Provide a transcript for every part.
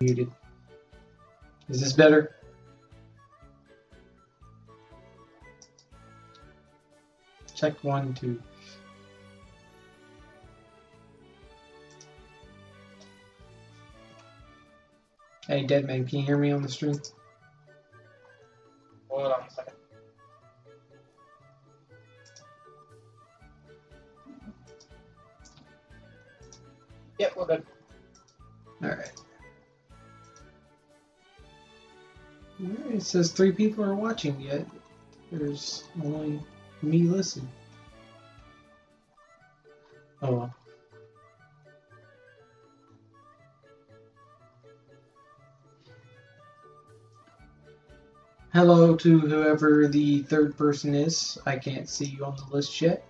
Muted. Is this better? Check 1, 2. Hey, Deadman, can you hear me on the stream? Hold on a second. Yep, we're good. Alright. It says 3 people are watching yet. There's only me listening. Oh well. Hello to whoever the third person is. I can't see you on the list yet,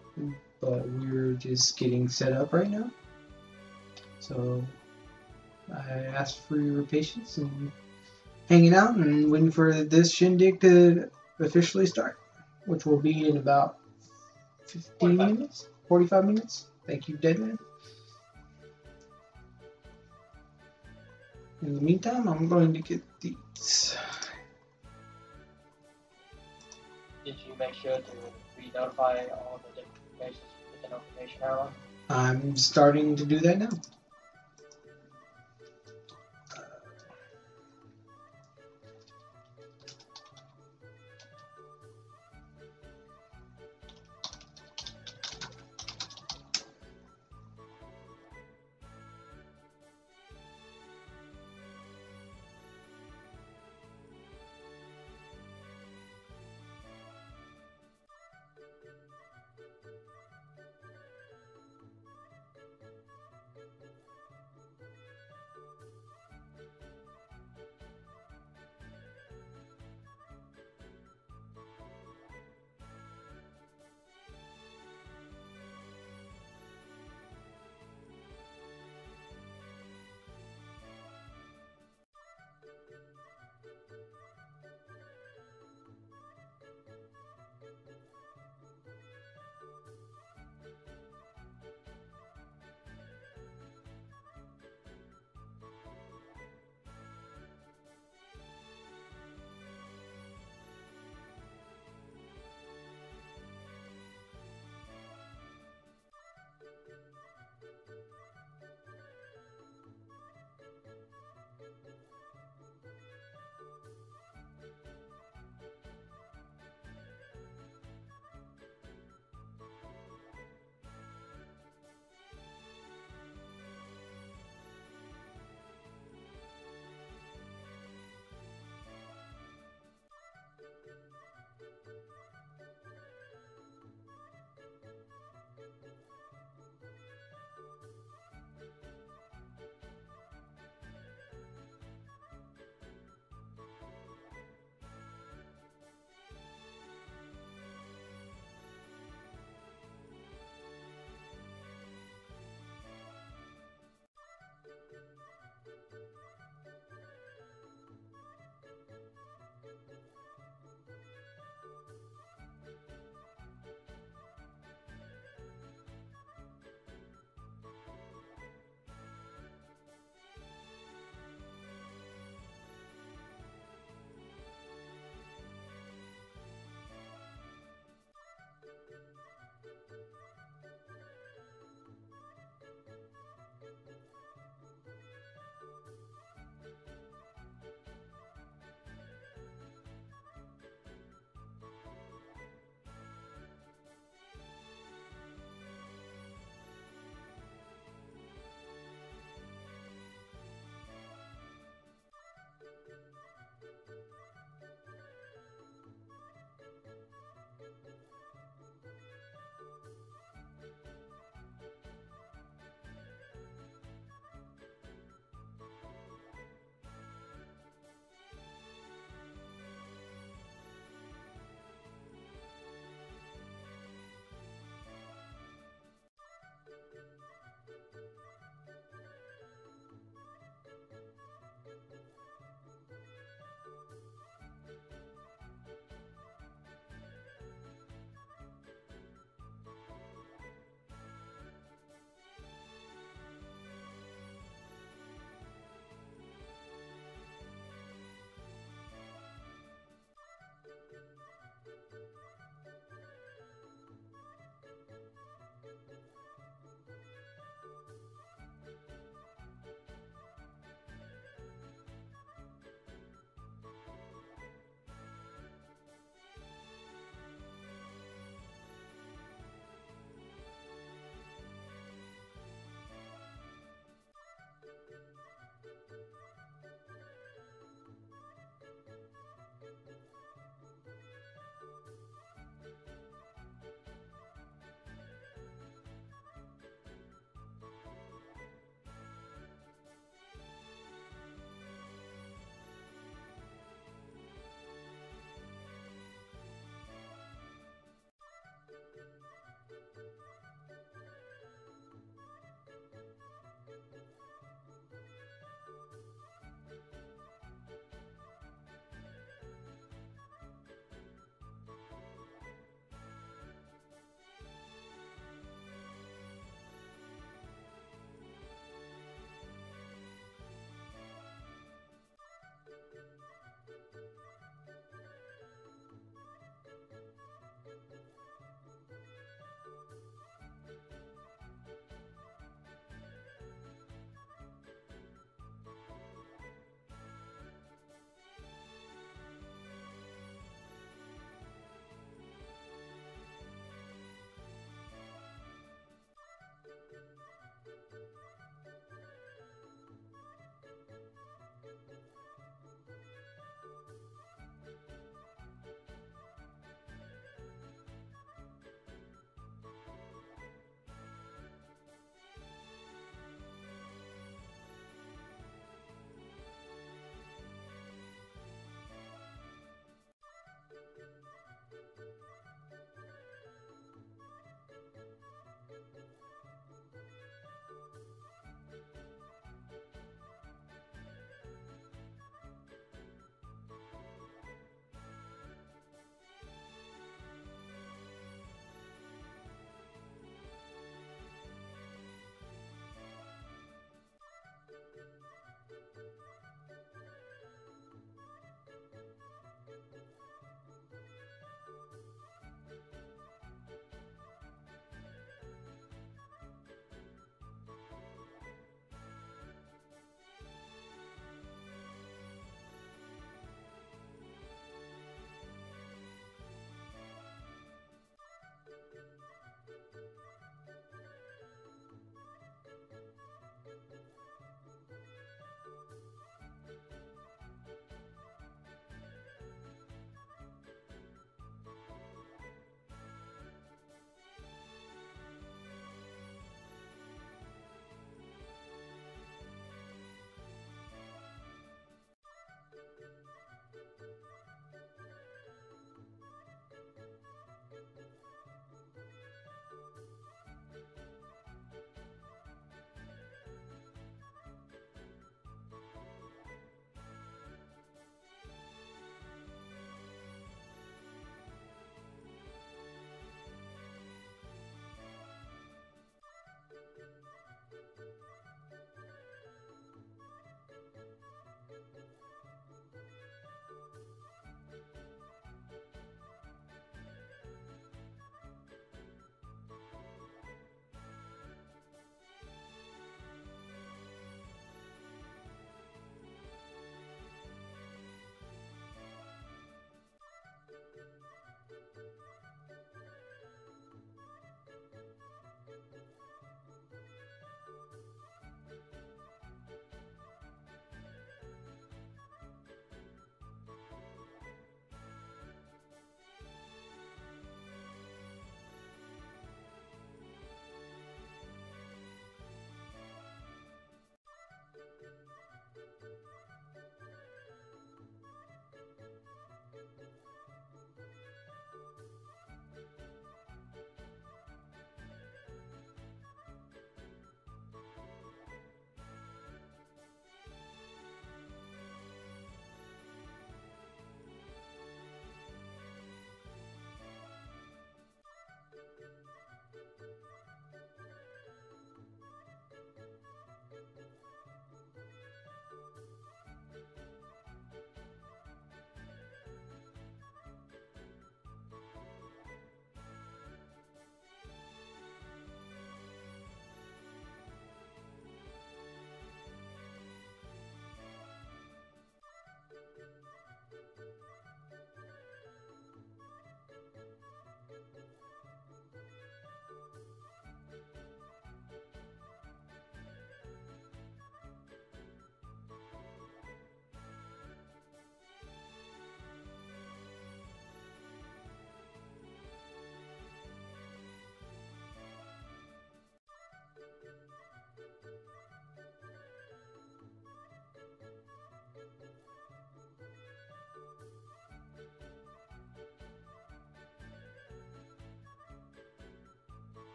but we're just getting set up right now. So I ask for your patience and hanging out and waiting for this shindig to officially start, which will be in about 15 minutes, 45 minutes. Thank you, Deadman. In the meantime, I'm going to get these. Did you make sure to re-notify all the different places with the notification hour? I'm starting to do that now.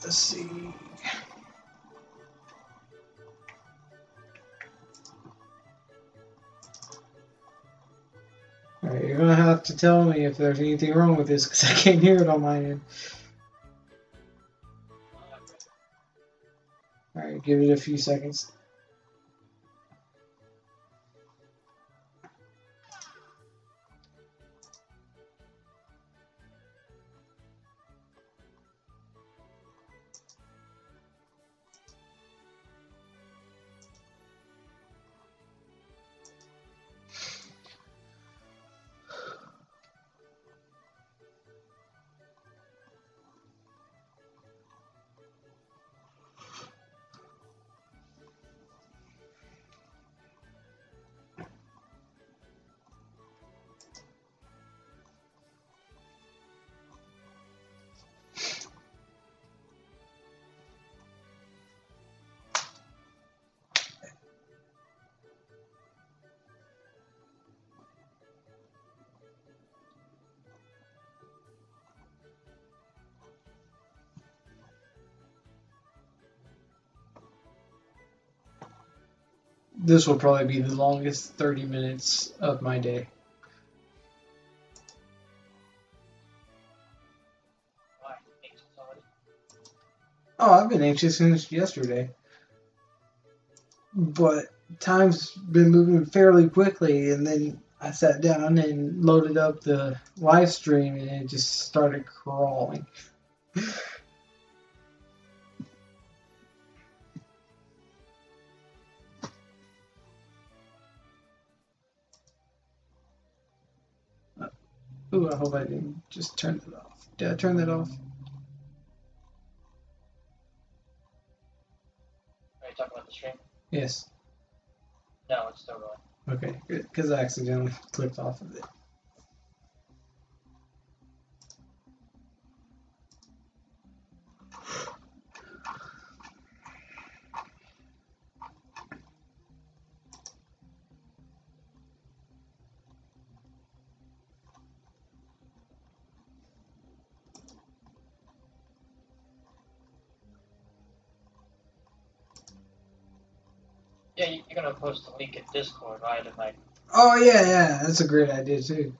Let's see. Alright, you're gonna have to tell me if there's anything wrong with this because I can't hear it on my end. Alright, give it a few seconds. This will probably be the longest 30 minutes of my day. Why? Anxious already? Oh, I've been anxious since yesterday. But time's been moving fairly quickly, and then I sat down and loaded up the live stream, and it just started crawling. Ooh, I hope I didn't just turn it off. Did I turn that off? Are you talking about the stream? Yes. No, it's still going. Okay, good. Because I accidentally clicked off of it. Yeah, you're gonna post the link in Discord, right? And like, Oh, yeah, that's a great idea, too.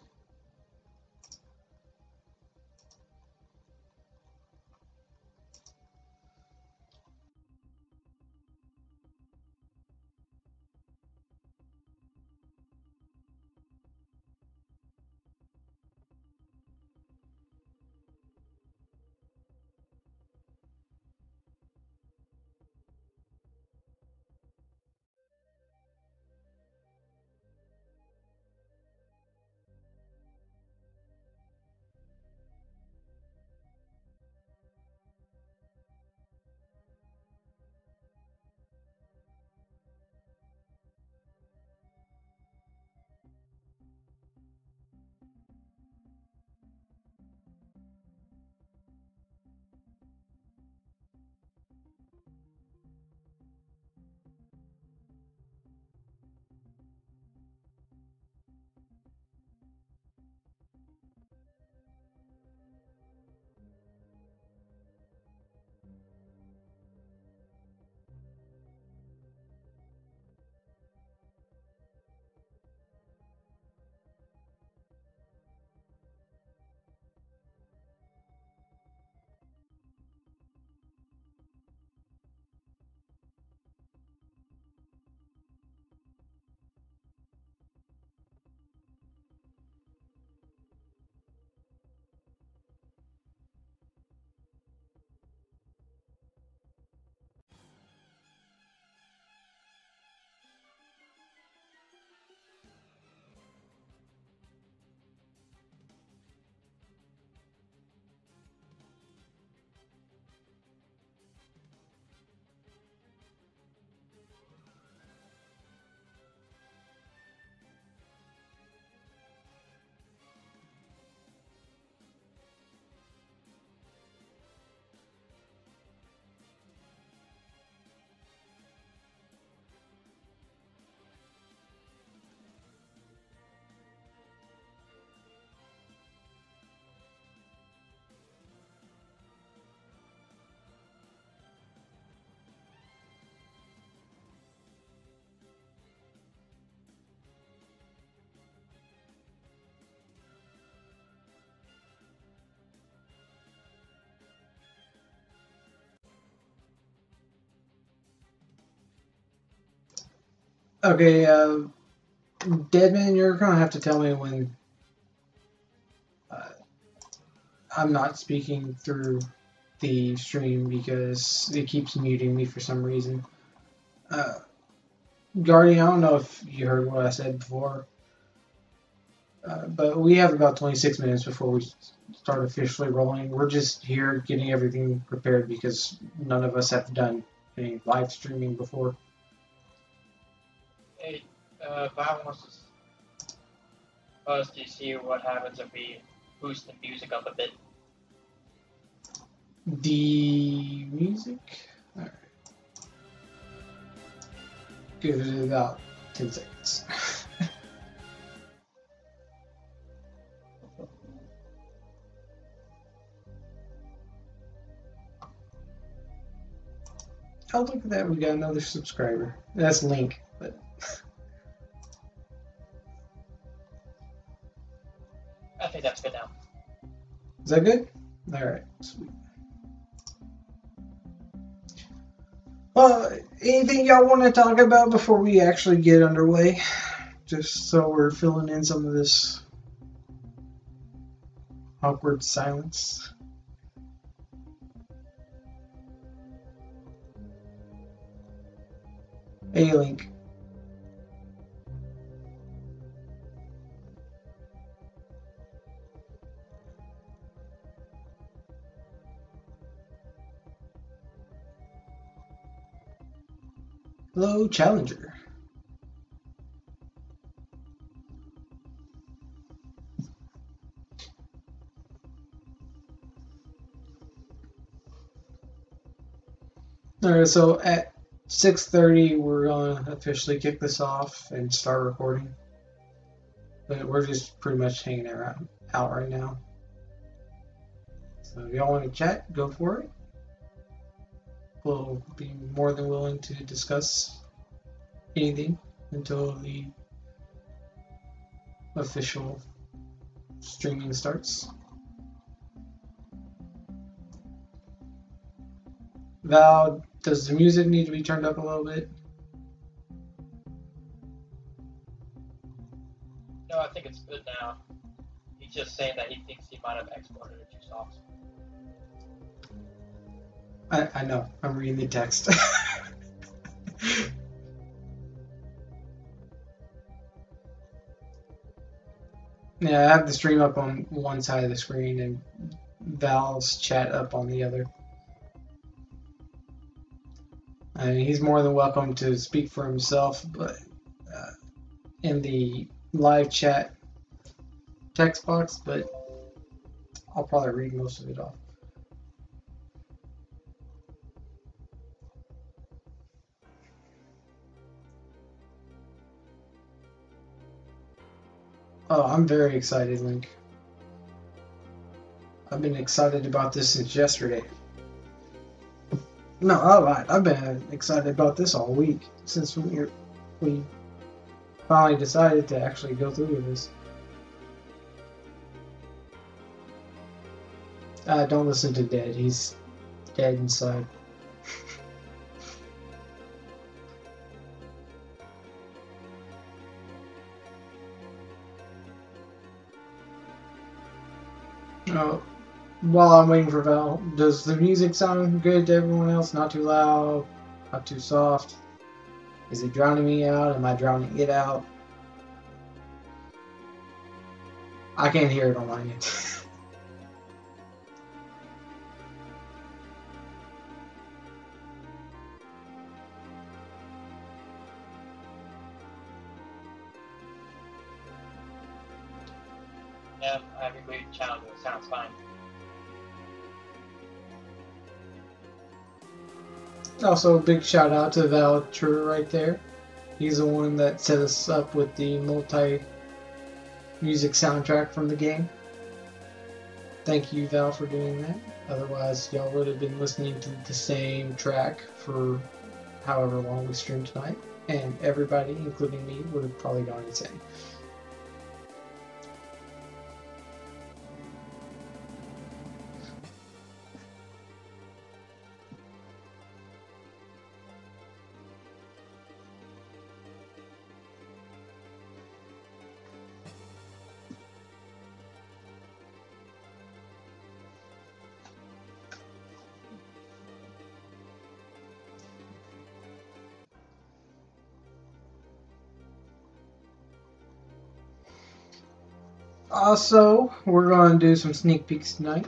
Okay, Deadman, you're gonna have to tell me when I'm not speaking through the stream because it keeps muting me for some reason. Guardian, I don't know if you heard what I said before, but we have about 26 minutes before we start officially rolling. We're just here getting everything prepared because none of us have done any live streaming before. Hey, Val wants us to see what happens if we boost the music up a bit. The music? Alright. Give it about 10 seconds. Oh, look at that. We got another subscriber. That's Link, but I think that's good now. is that good? Alright, sweet. Well, anything y'all want to talk about before we actually get underway? Just so we're filling in some of this awkward silence. Hey, Link. Hello, Challenger. Alright, so at 6:30 we're gonna officially kick this off and start recording. But we're just pretty much hanging out right now. So if y'all want to chat, go for it. We'll be more than willing to discuss anything until the official streaming starts. Val, does the music need to be turned up a little bit? No, I think it's good now. He's just saying that he thinks he might have exported it too soft. I know. I'm reading the text. Yeah, I have the stream up on one side of the screen and Val's chat up on the other. I mean, he's more than welcome to speak for himself, but in the live chat text box, but I'll probably read most of it off. Oh, I'm very excited, Link. I've been excited about this since yesterday. No, I lied. I've been excited about this all week since we finally decided to actually go through with this. Don't listen to Dead. He's dead inside. Oh, while I'm waiting for Val, does the music sound good to everyone else? Not too loud, not too soft? Is it drowning me out? Am I drowning it out? I can't hear it on my end. Yeah, I agree with Challenger. It sounds fine. Also, a big shout out to Val True right there. He's the one that set us up with the multi-music soundtrack from the game. Thank you, Val, for doing that. Otherwise, y'all would have been listening to the same track for however long we streamed tonight, and everybody, including me, would have probably gone insane. So we're going to do some sneak peeks tonight.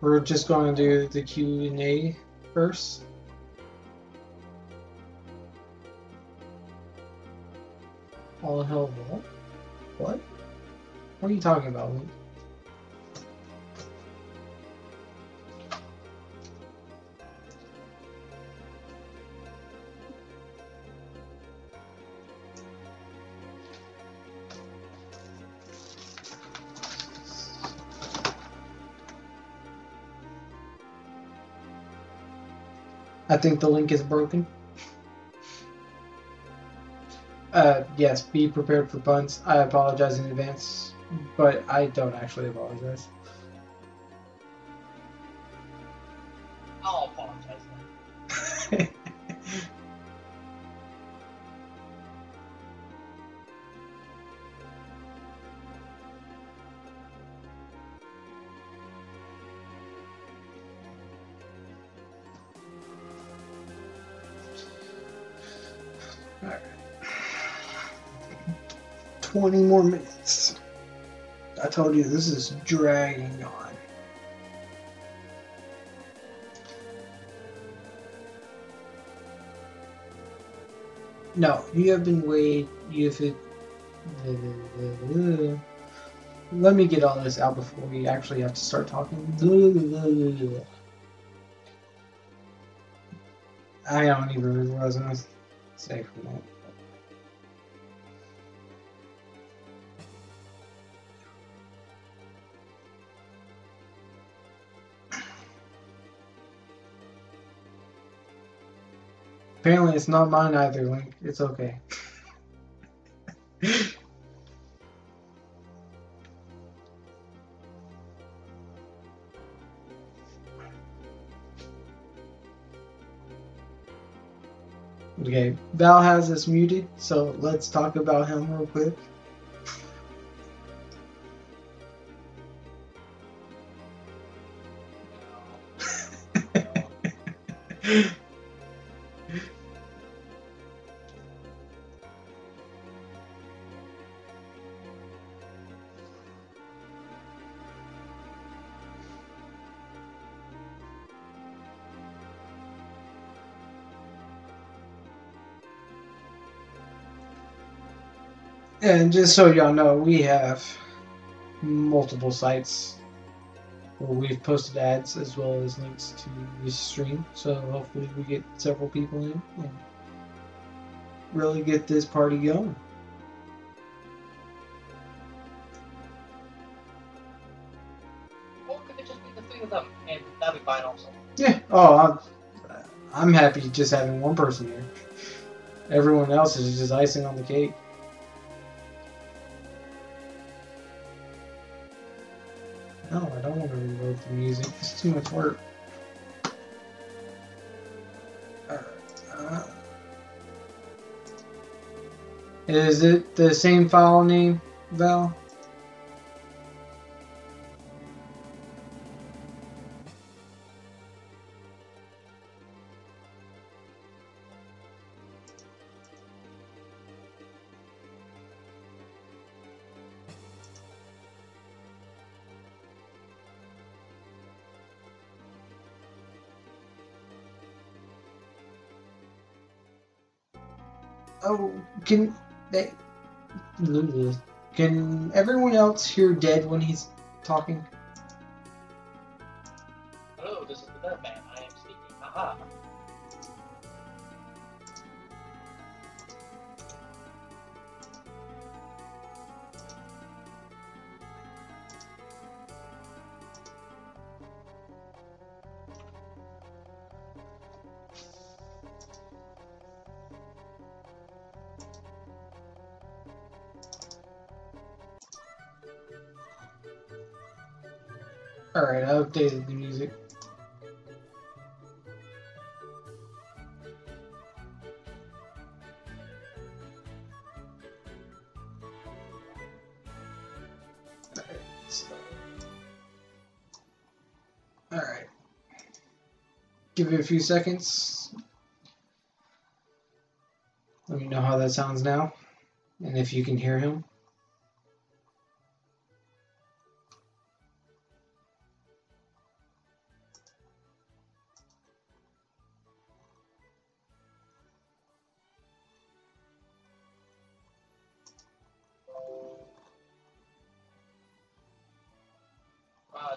We're just going to do the Q&A first. All hell Vault? What? What are you talking about, Link? I think the link is broken. Yes, be prepared for puns. I apologize in advance, but I don't actually apologize. I'll apologize then. Alright. 20 more minutes. I told you this is dragging on. No, you have been waiting. Let me get all this out before we actually have to start talking. I don't even remember what I was going to say for that. Apparently it's not mine either, Link. It's okay. Okay, Val has us muted, so let's talk about him real quick. And just so y'all know, we have multiple sites where we've posted ads as well as links to this stream, so hopefully we get several people in and really get this party going. Or could it just be the three of them? And that'd be fine also. Yeah, oh, I'm happy just having one person here. Everyone else is just icing on the cake. No, I don't want to reload the music. It's too much work. Is it the same file name, Val? Oh, can everyone else hear Dead when he's talking? Hello, this is the Dead Man. I am speaking. Haha. Alright, I updated the music. Alright. Give it a few seconds. Let me know how that sounds now. And if you can hear him.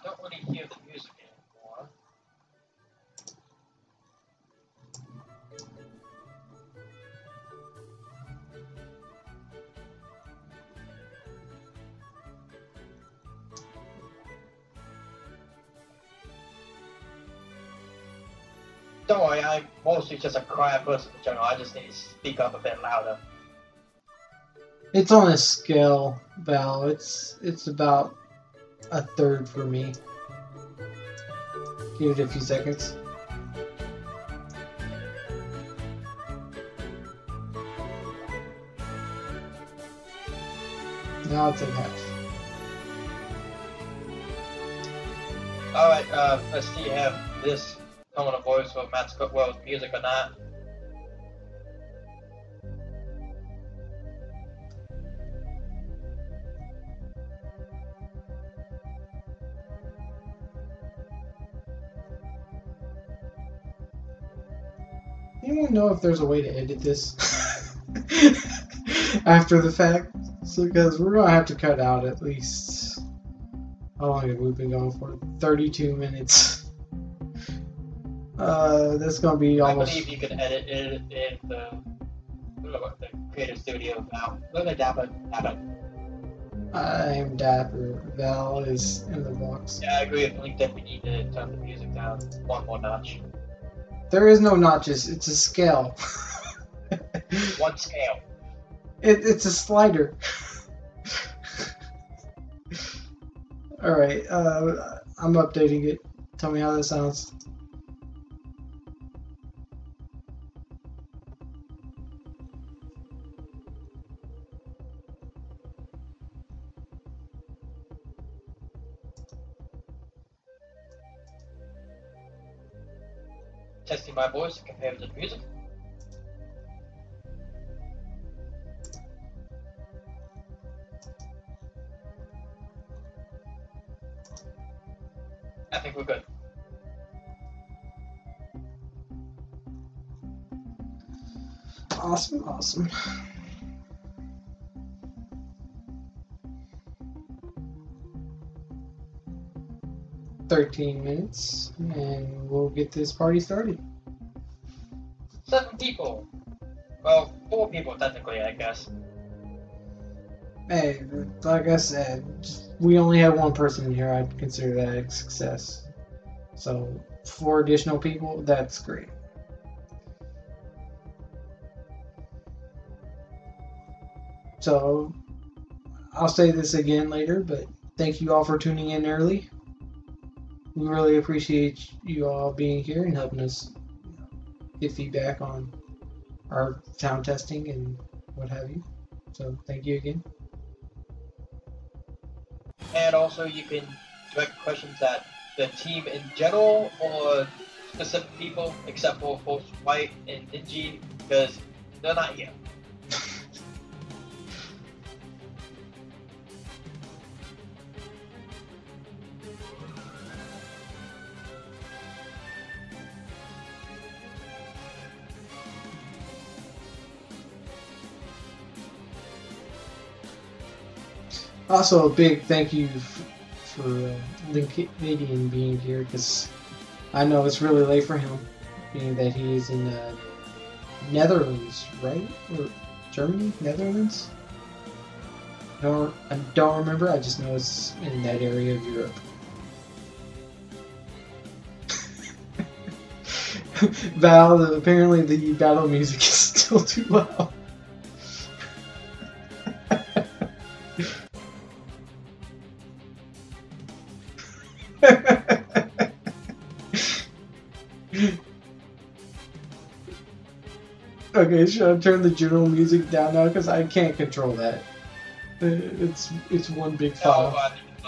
don't really hear the music anymore. Don't worry, I'm mostly just a quiet person in general. I just need to speak up a bit louder. It's on a scale, Val. It's about a third for me. Give it a few seconds. Now it's at half. Alright, let's see if this tone of voice will match well with music or not. Anyone know if there's a way to edit this after the fact? So, because we're gonna have to cut out at least. How long have we been going for? 32 minutes. That's gonna be almost. I believe you can edit it in the Creative Studio now. Look at that, I am Dapper. Val is in the box. Yeah, I agree with Link that we need to turn the music down one more notch. There is no notches. It's a scale. One scale. It's a slider. Alright, I'm updating it. Tell me how that sounds. Testing my voice compared to the music. I think we're good. Awesome, awesome. "13 minutes, and we'll get this party started." 7 people. Well, 4 people technically, I guess. Hey, like I said, we only have one person in here. I'd consider that a success. So, 4 additional people, that's great. So, I'll say this again later, but thank you all for tuning in early. We really appreciate you all being here and helping us get feedback on our sound testing and what have you. So, thank you again. And also, you can direct questions at the team in general or specific people, except for Force White and Ninji, because they're not here. Also, a big thank you for Linkadian being here, because I know it's really late for him, being that he is in Netherlands, right? Or Germany? Netherlands? I don't remember, I just know it's in that area of Europe. Val, apparently the battle music is still too loud. Okay, should I turn the general music down now? Because I can't control that. It's one big file. No, I think it's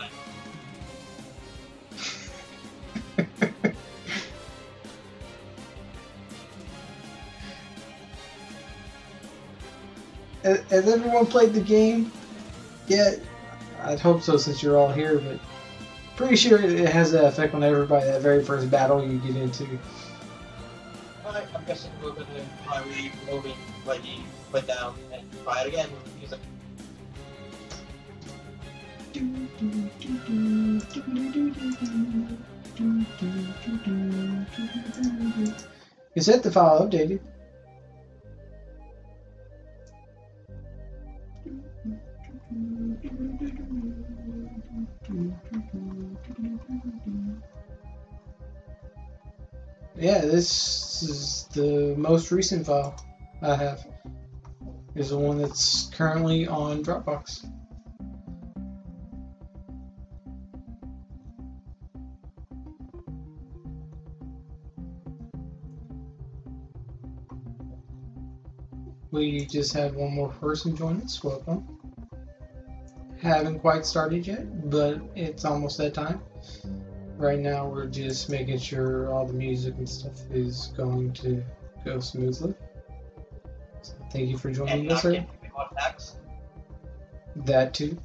fine. Has everyone played the game yet? I'd hope so, since you're all here, but pretty sure it has that effect on everybody, that very first battle you get into. Alright, I'm guessing we're going to probably moving put down and try it again with music. You said the file updated. Yeah, this is the most recent file I have. Is the one that's currently on Dropbox. We just had one more person join us. Welcome. Haven't quite started yet, but it's almost that time. Right now we're just making sure all the music and stuff is going to go smoothly. So thank you for joining us, sir. That too.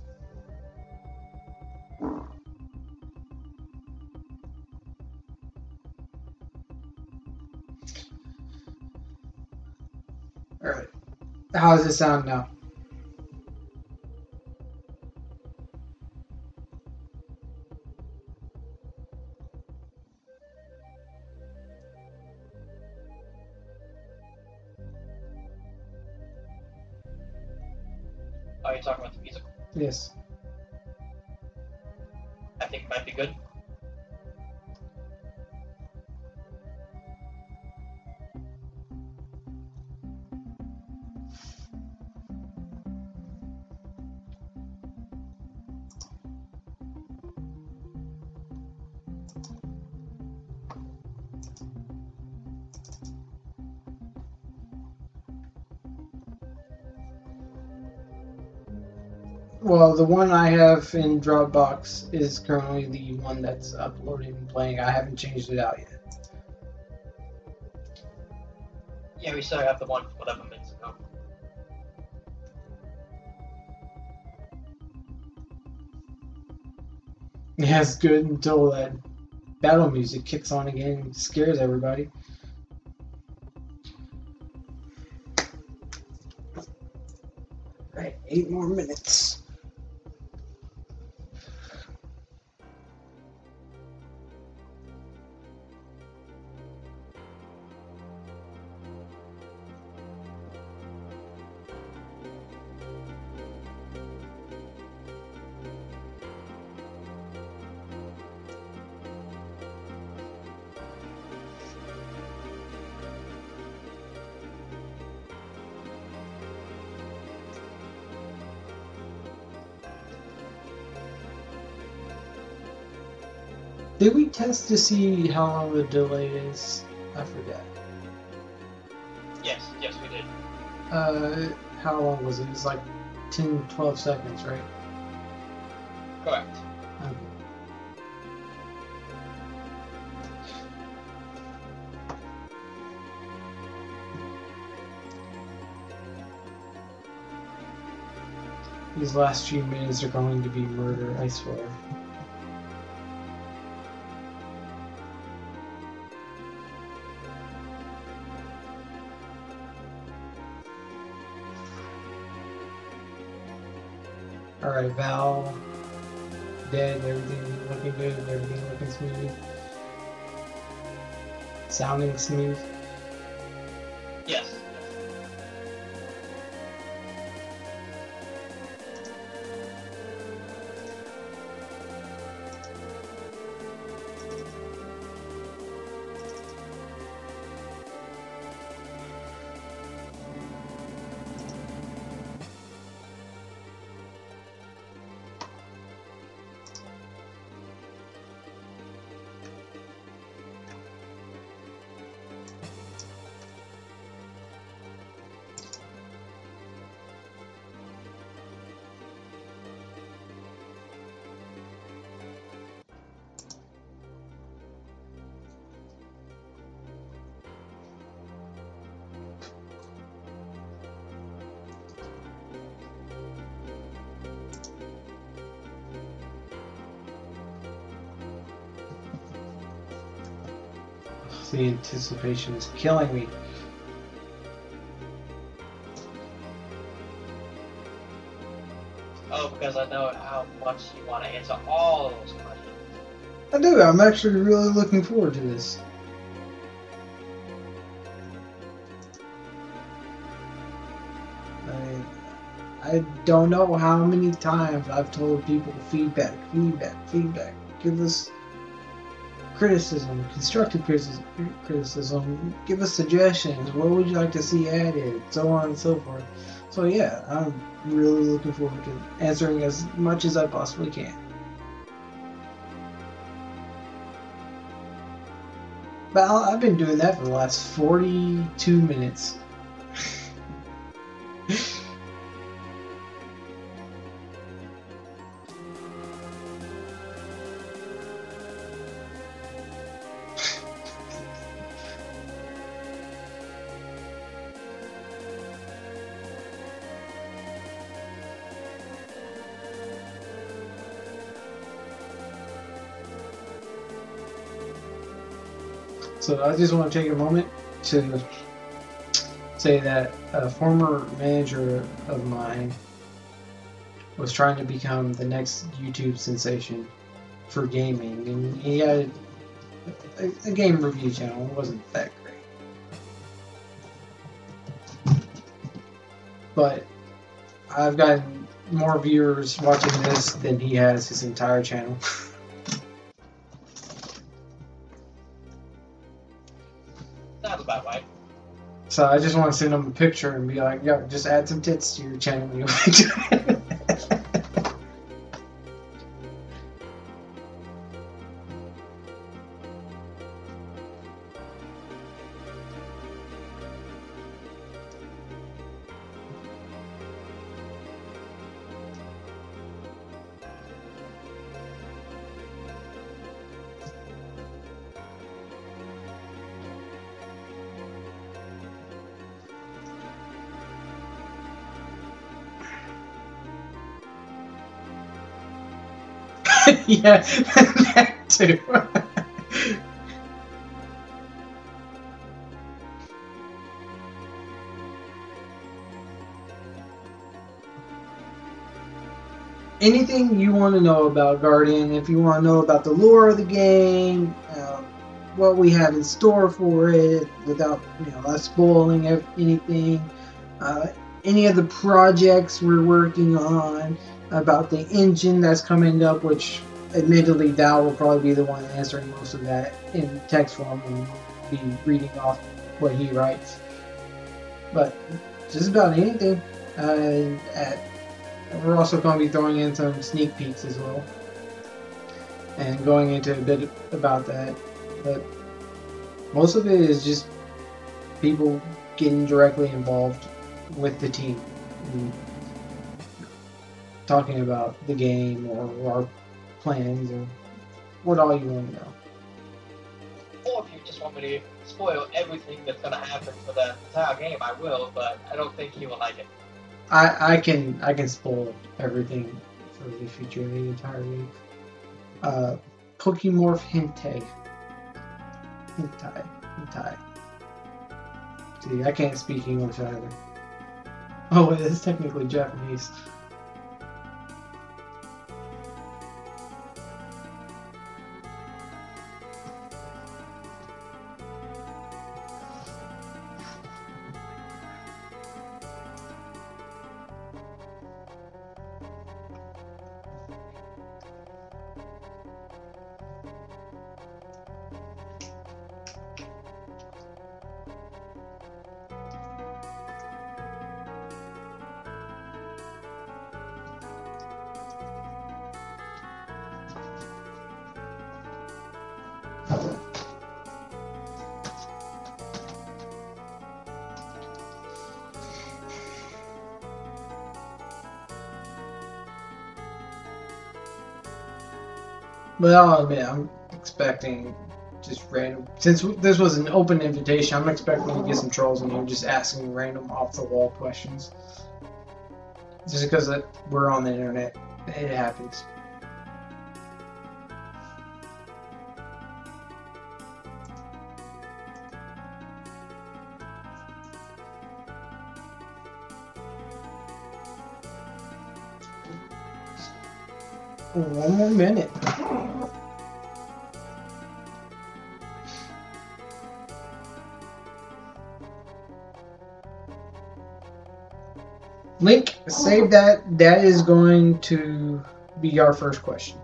Alright. How does it sound now? Are you talking about the music? Yes. I think it might be good. Well, the one I have in Dropbox is currently the one that's uploaded and playing. I haven't changed it out yet. Yeah, we still have the one whatever minutes ago. Yeah, it's good until that battle music kicks on again and scares everybody. Right, 8 more minutes. Did we test to see how long the delay is? I forget. Yes, we did. How long was it? It was like 10, 12 seconds, right? Correct. Okay. These last few minutes are going to be murder, I swear. Alright, Val, dead, everything looking good, everything looking smooth. Sounding smooth. Yes. The anticipation is killing me. Oh, because I know how much you want to answer all of those questions. I do, I'm actually really looking forward to this. I don't know how many times I've told people feedback. Give us criticism, constructive criticism. Give us suggestions. What would you like to see added? So on and so forth. So yeah, I'm really looking forward to answering as much as I possibly can. But I've been doing that for the last 42 minutes. So I just want to take a moment to say that a former manager of mine was trying to become the next YouTube sensation for gaming, and he had a game review channel. It wasn't that great, but I've gotten more viewers watching this than he has his entire channel. Sounds about right. So I just want to send him a picture and be like, yo, just add some tits to your channel when you like to. Yeah, that too. Anything you want to know about Guardian, if you want to know about the lore of the game, what we have in store for it, without us spoiling anything, any of the projects we're working on, about the engine that's coming up, which admittedly Dal will probably be the one answering most of that in text form and be reading off what he writes. But just about anything. We're also going to be throwing in some sneak peeks as well and going into a bit about that. But most of it is just people getting directly involved with the team and talking about the game or our plans or what all you want to know. Or if you just want me to spoil everything that's going to happen for the entire game, I will, but I don't think he will like it. I can spoil everything for the future of the entire game. Pokemorph Hentai. See, I can't speak English either. Oh, it is technically Japanese. But I'll admit, I'm expecting just random. Since this was an open invitation, I'm expecting to get some trolls in here just asking random off-the-wall questions. Just because we're on the internet, it happens. One more minute. Link, save that. That is going to be our first question.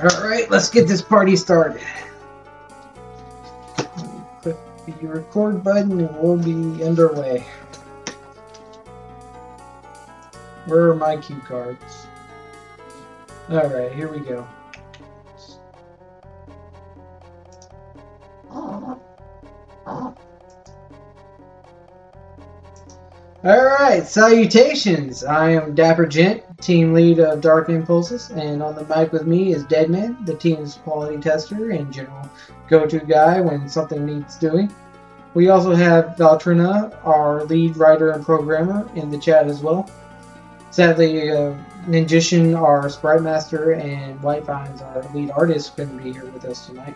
Alright, let's get this party started. Click the record button and we'll be underway. Where are my cue cards? Alright, here we go. Alright, salutations! I am Dapper Gent, team lead of Dark Impulses, and on the mic with me is Deadman, the team's quality tester and general go-to guy when something needs doing. We also have Valtrina, our lead writer and programmer, in the chat as well. Sadly, Ninjishin, our sprite master, and Whitevines, our lead artist, couldn't be here with us tonight.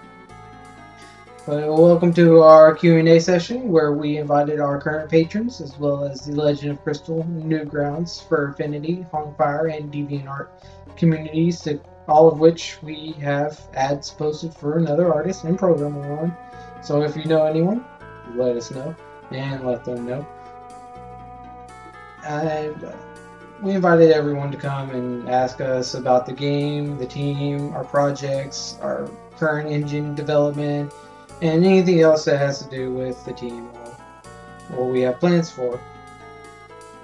But welcome to our Q&A session, where we invited our current patrons, as well as the Legend of Crystal, Newgrounds, Fur Affinity, Hongfire, and DeviantArt communities, to all of which we have ads posted for another artist and programmer on. So if you know anyone, let us know, and let them know. And we invited everyone to come and ask us about the game, the team, our projects, our current engine development, and anything else that has to do with the team or what we have plans for.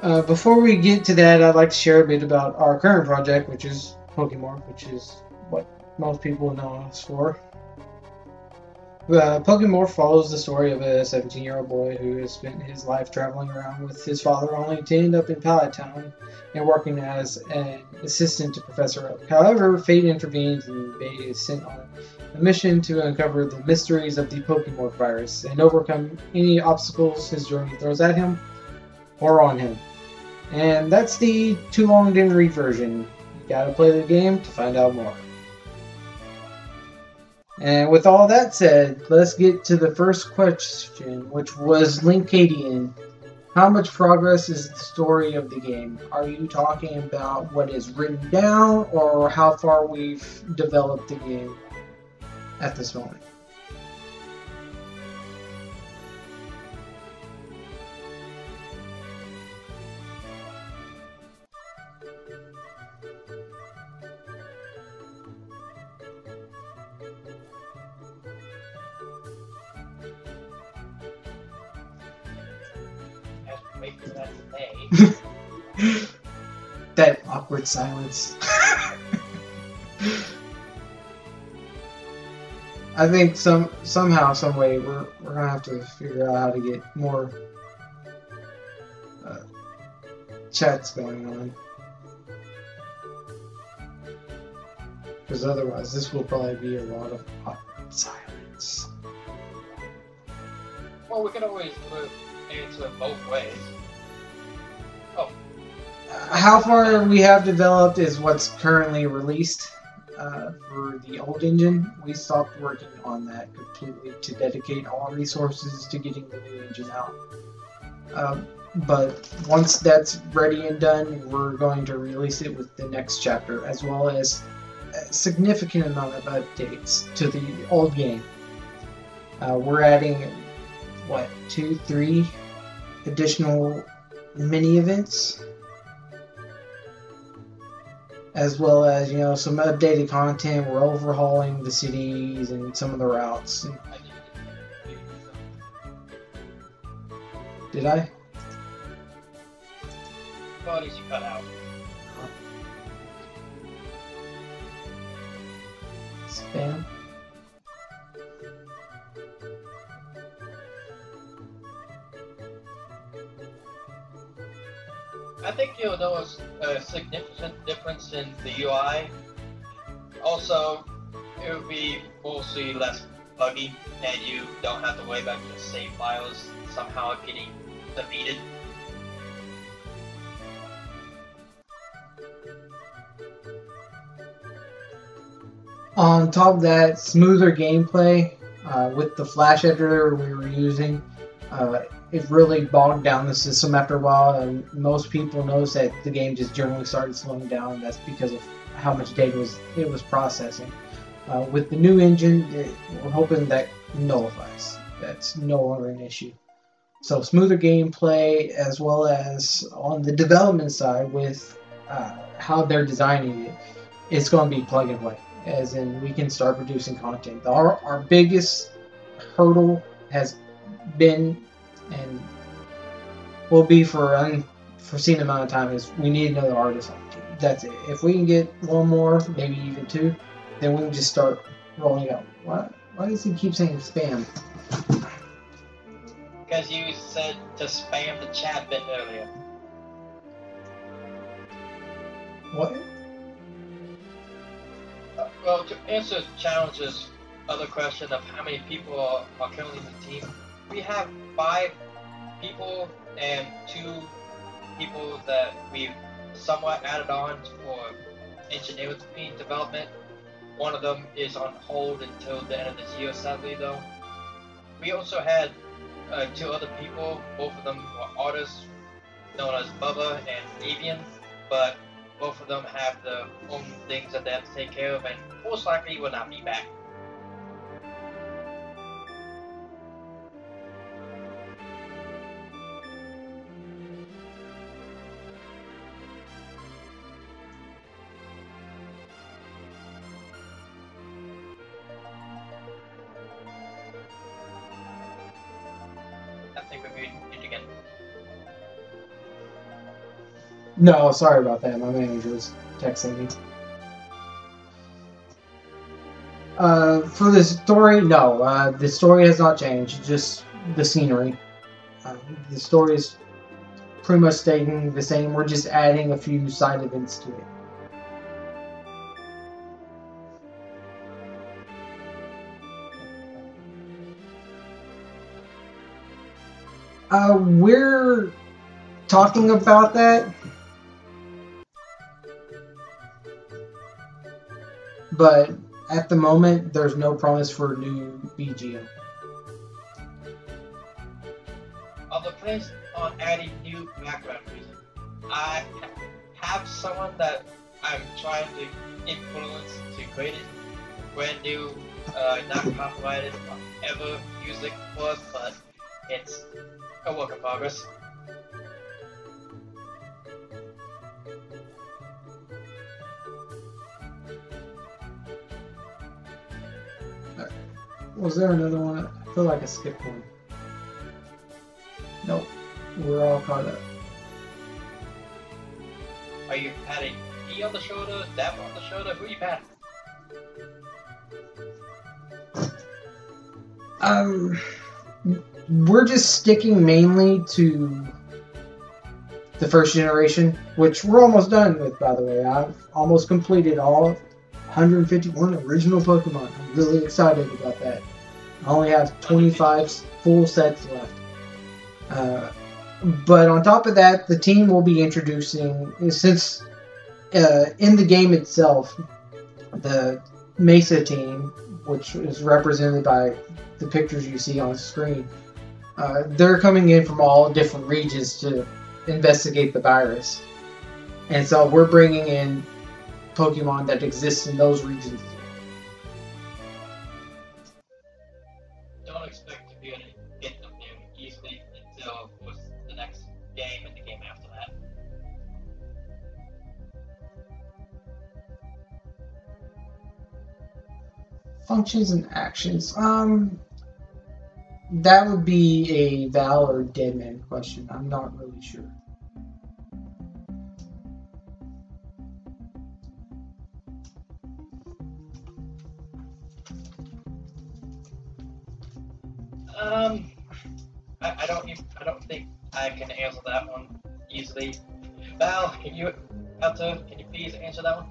Before we get to that, I'd like to share a bit about our current project, which is Pokemorph, which is what most people know us for. Pokemorph follows the story of a 17-year-old boy who has spent his life traveling around with his father, only to end up in Pallet Town and working as an assistant to Professor Oak. However, fate intervenes and Bay is sent on a mission to uncover the mysteries of the Pokemorph virus and overcome any obstacles his journey throws at him or on him. And that's the too long didn't read version. You gotta play the game to find out more. And with all that said, let's get to the first question, which was Linkadian. How much progress is the story of the game? Are you talking about what is written down, or how far we've developed the game at this moment? Wait for that today. That awkward silence. I think somehow, some way, we're gonna have to figure out how to get more chats going on, because otherwise this will probably be a lot of awkward silence. Well, we can always answer both ways. Oh. How far we have developed is what's currently released. For the old engine, we stopped working on that completely to dedicate all resources to getting the new engine out. But once that's ready and done, we're going to release it with the next chapter, as well as a significant amount of updates to the old game. We're adding, what, 2-3 additional mini events, as well as, you know, some updated content. We're overhauling the cities and some of the routes. Did I? Bodies you cut out. Spam. I think you'll notice a significant difference in the UI. Also, it will be mostly less buggy, and you don't have to worry about your save files somehow getting deleted. On top of that, smoother gameplay with the Flash editor we were using. It really bogged down the system after a while, and most people noticed that the game just generally started slowing down. That's because of how much data it was processing. With the new engine, we're hoping that nullifies. That's no longer an issue. So smoother gameplay, as well as on the development side with how they're designing it, it's going to be plug and play. As in, we can start producing content. Our biggest hurdle has been and will be for unforeseen amount of time is we need another artist on the team. That's it. If we can get one more, maybe even two, then we can just start rolling out. Why does he keep saying spam? Because you said to spam the chat bit earlier. What? Well, to answer Challenge's other question of how many people are currently in the team, we have 5 people and 2 people that we've somewhat added on for engineering development. One of them is on hold until the end of this year, sadly though. We also had 2 other people, both of them were artists, known as Bubba and Avian, but both of them have their own things that they have to take care of and most likely will not be back. I think we meet again. No, sorry about that. My manager was texting me. For the story, no. The story has not changed. Just the scenery. The story is pretty much staying the same. We're just adding a few side events to it. We're talking about that. But at the moment, there's no promise for a new BGM. Are the plans on adding new background music? I have someone that I'm trying to influence to create a brand new, not copyrighted or ever music for us, but it's a work in progress. Was there another one? I feel like I skipped one. Nope. We're all caught up. Are you patting E on the shoulder, Dap on the shoulder? Who are you patting? We're just sticking mainly to the first generation, which we're almost done with, by the way. I've almost completed all 151 original Pokemon. I'm really excited about that. I only have 25 full sets left. But on top of that, the team will be introducing, since in the game itself, the Mesa team, which is represented by the pictures you see on screen, they're coming in from all different regions to investigate the virus. And so we're bringing in Pokemon that exist in those regions. Don't expect to be able to get them there easily until, of course, the next game and the game after that. Functions and actions. That would be a Val or Deadman question. I'm not really sure. I don't think I can answer that one easily. Val, can you please answer that one?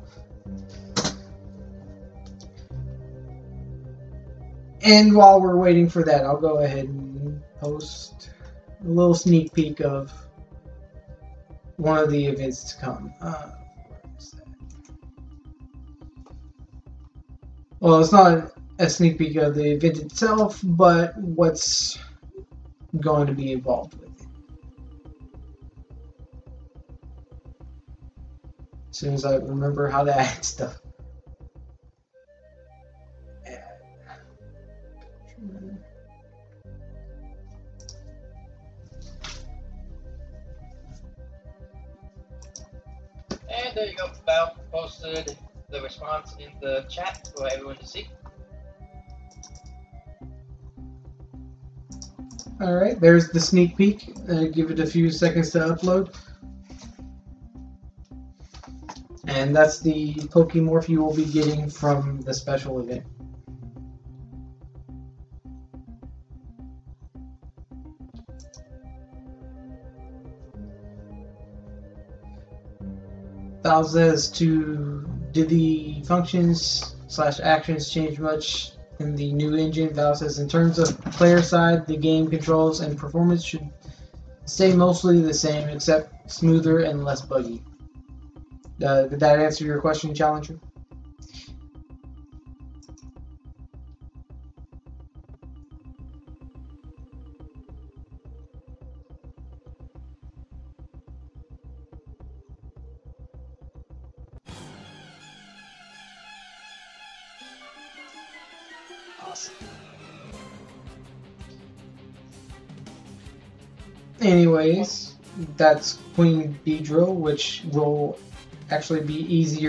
And while we're waiting for that, I'll go ahead and post a little sneak peek of one of the events to come. Where is that? Well, it's not a sneak peek of the event itself, but what's going to be involved with it. soon as I remember how to add stuff. And there you go. Val posted the response in the chat for everyone to see. Alright, there's the sneak peek. Give it a few seconds to upload. And that's the Pokemorph you will be getting from the special event. Val says did the functions / actions change much in the new engine? Val says, in terms of player side, the game controls and performance should stay mostly the same, except smoother and less buggy. Did that answer your question, Challenger? Awesome. Anyways, that's Queen Beedrill, which will actually be easy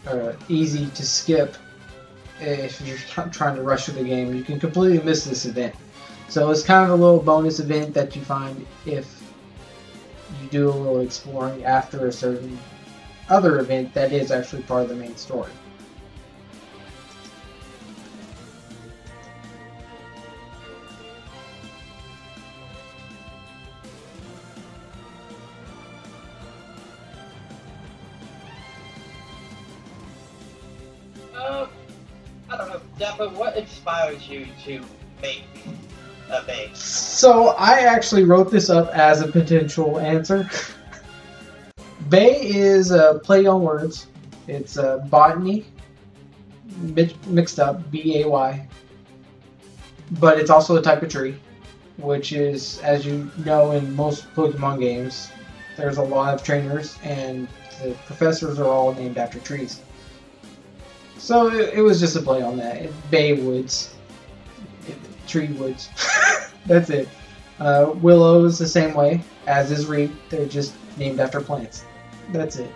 to skip if you're trying to rush through the game. You can completely miss this event. So it's kind of a little bonus event that you find if you do a little exploring after a certain other event that is actually part of the main story. I don't know, Dapper, what inspires you to make a Bay? So I actually wrote this up as a potential answer. Bay is a play on words. It's botany mixed up, B-A-Y. But it's also a type of tree, which is, as you know, in most Pokemon games, there's a lot of trainers and the professors are all named after trees. So it was just a play on that. Bay Woods. Tree Woods. That's it. Willow is the same way, as is Reed. They're just named after plants. That's it.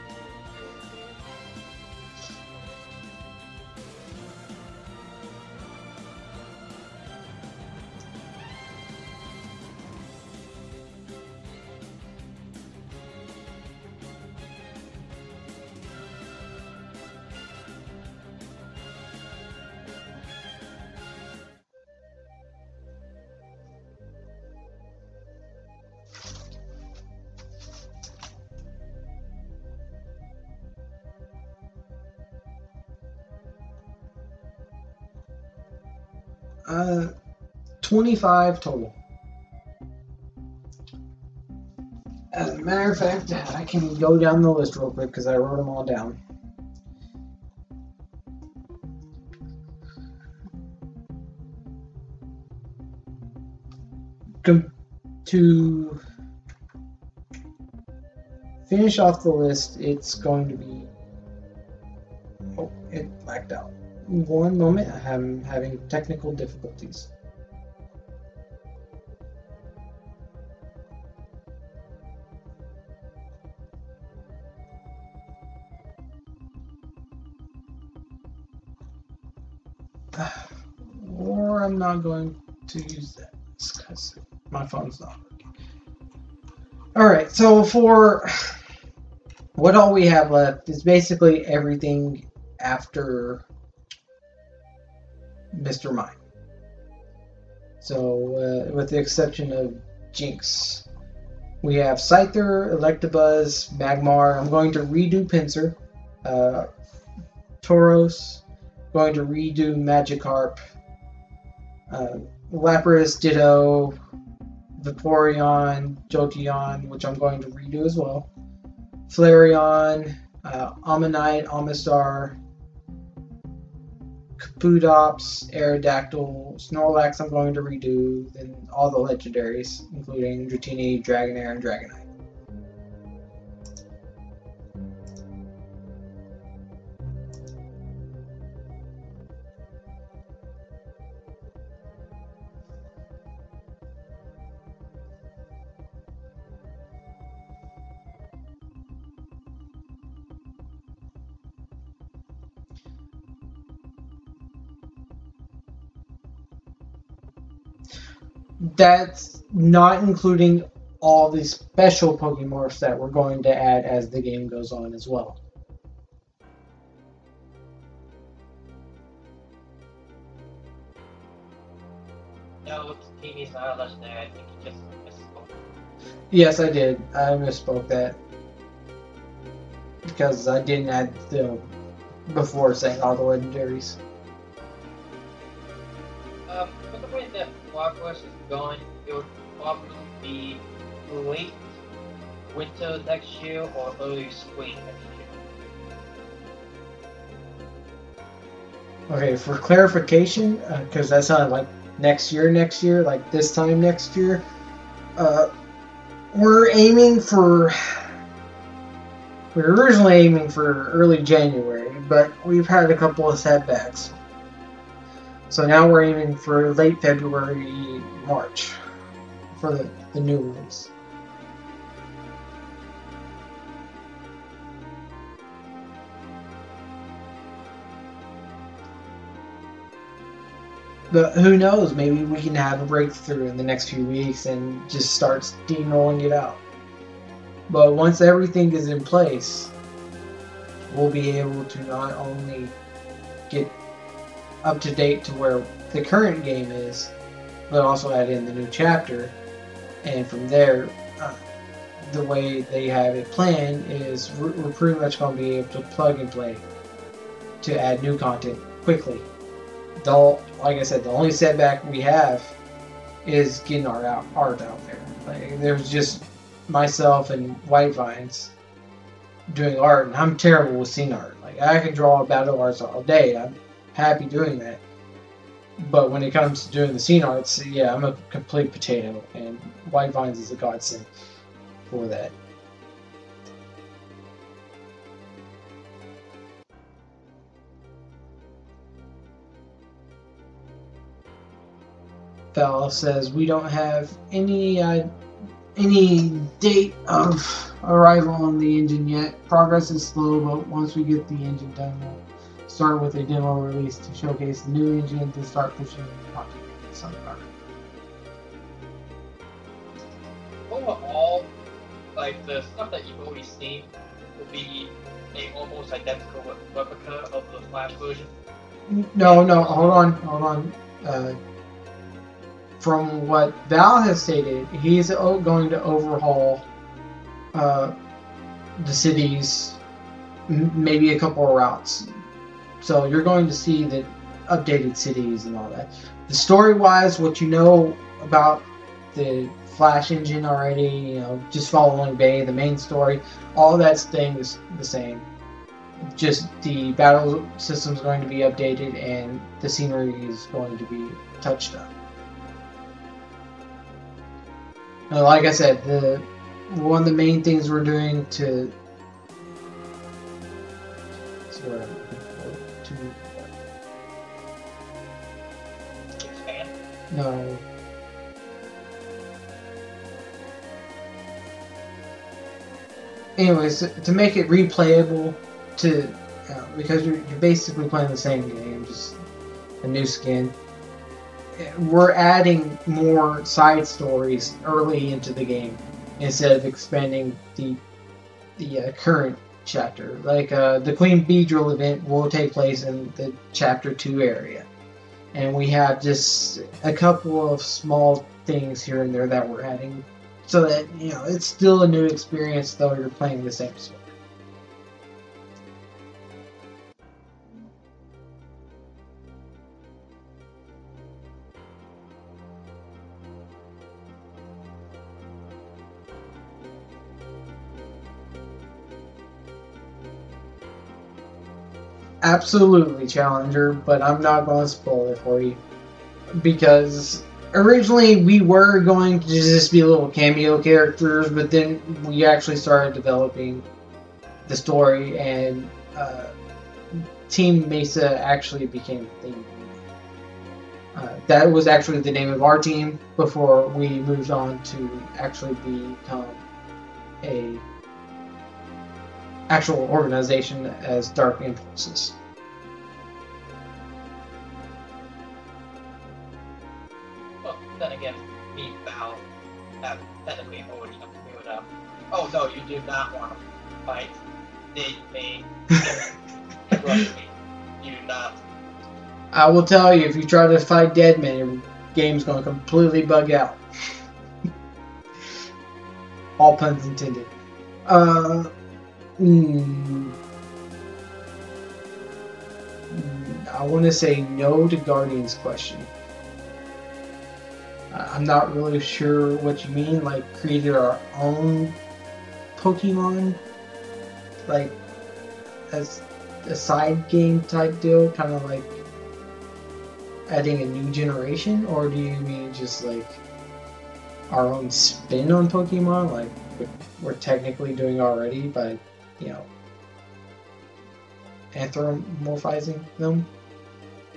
Uh, 25 total. As a matter of fact, I can go down the list real quick because I wrote them all down. To finish off the list, it's going to be... Oh, it blacked out. One moment, I'm having technical difficulties. Or I'm not going to use that because my phone's not working. Alright, so for what all we have left is basically everything after Mr. Mime. So, with the exception of Jinx, we have Scyther, Electabuzz, Magmar. I'm going to redo Pinsir. Tauros. Going to redo Magikarp. Lapras, Ditto. Vaporeon, Jolteon, which I'm going to redo as well. Flareon, Ammonite, Amistar, Kabutops, Aerodactyl, Snorlax I'm going to redo, then all the legendaries, including Dratini, Dragonair, and Dragonite. That's not including all the special Pokemorphs that we're going to add as the game goes on as well. No, Tini's not a legendary. I think he just misspoke. Yes, I did. I misspoke that. Because I didn't add the before saying all the legendaries. With the way that progress is going, it would probably be late winter next year or early spring next year. Okay, for clarification, because that sounded like next year, like this time next year, we're originally aiming for early January, but we've had a couple of setbacks. So now we're aiming for late February, March for the new release. But who knows, maybe we can have a breakthrough in the next few weeks and just start steamrolling it out. But once everything is in place, we'll be able to not only get up to date to where the current game is, but also add in the new chapter. And from there, the way they have it planned is we're pretty much going to be able to plug and play to add new content quickly. Like I said, the only setback we have is getting our art out there. Like, there's just myself and White Vines doing art, and I'm terrible with scene art. Like, I can draw battle arts all day. I'm happy doing that. But when it comes to doing the scene arts, yeah, I'm a complete potato, and White Vines is a godsend for that. Val says we don't have any date of arrival on the engine yet. Progress is slow, but once we get the engine done, we'll start with a demo release to showcase the new engine to start pushing content in Sunfire. Overall, like the stuff that you've already seen will be a almost identical replica of the Flash version. No, hold on. From what Val has stated, he's going to overhaul the cities, maybe a couple of routes. So you're going to see the updated cities and all that. The story-wise, what you know about the Flash engine already, just following Bay, the main story, all that staying the same. Just the battle system is going to be updated and the scenery is going to be touched up. Like I said, one of the main things we're doing to Expand. No. Anyways, to make it replayable, because you're basically playing the same game, just a new skin. We're adding more side stories early into the game instead of expanding the current chapter. Like the Queen Beedrill event will take place in the Chapter 2 area. And we have just a couple of small things here and there that we're adding so that, it's still a new experience though you're playing the same story. Absolutely, Challenger, but I'm not going to spoil it for you. Because originally we were going to just be little cameo characters, but then we actually started developing the story, and Team Mesa actually became a thing. That was actually the name of our team before we moved on to actually become a actual organization as Dark Impulses. Well, then again, me and Val have technically already cleared up. Oh no, you do not want to fight Dead Man and Rush Me. You do not. I will tell you, if you try to fight Deadman, your game's going to completely bug out. All puns intended. I want to say no to Guardian's question. I'm not really sure what you mean, like created our own Pokemon, like as a side game type deal, kind of like adding a new generation, or do you mean just like our own spin on Pokemon, like we're technically doing already by, you know, anthropomorphizing them?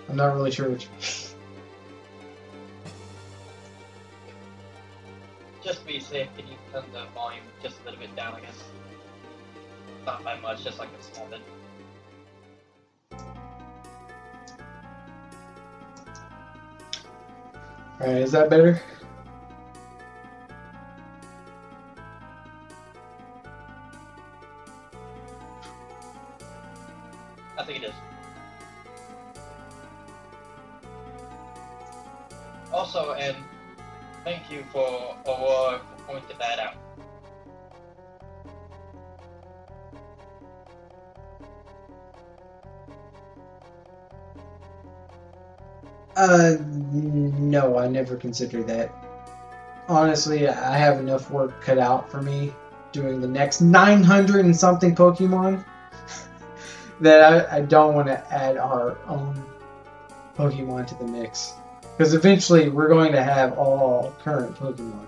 I'm not really sure what you mean. Just to be safe, can you turn the volume just a little bit down, I guess? Not by much, just like a small bit. Alright, is that better? I think it is. Also, and thank you for Aurora for pointing that out. No, I never considered that. Honestly, I have enough work cut out for me doing the next 900 and something Pokemon that I don't want to add our own Pokemon to the mix. Because eventually we're going to have all current Pokemon.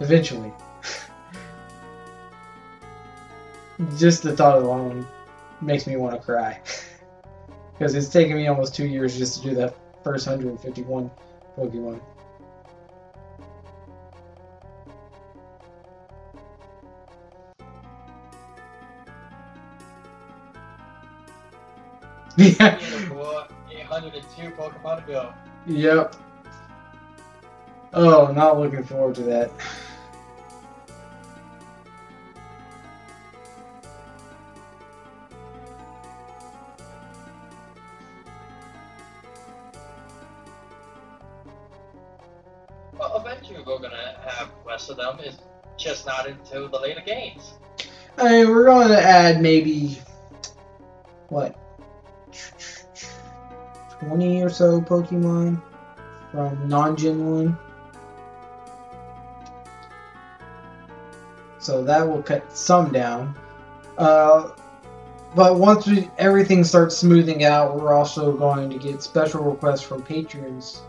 Eventually. Just the thought alone makes me want to cry. Because it's taken me almost 2 years just to do that first 151 Pokemon. Yeah. 802 Pokemon to go. Yep. Oh, not looking forward to that. Well, eventually we're gonna have the rest of them. It's just not until the later games. I mean, we're going to add maybe, what, 20 or so Pokemon from non-Gen 1. So that will cut some down. But once everything starts smoothing out, we're also going to get special requests from patrons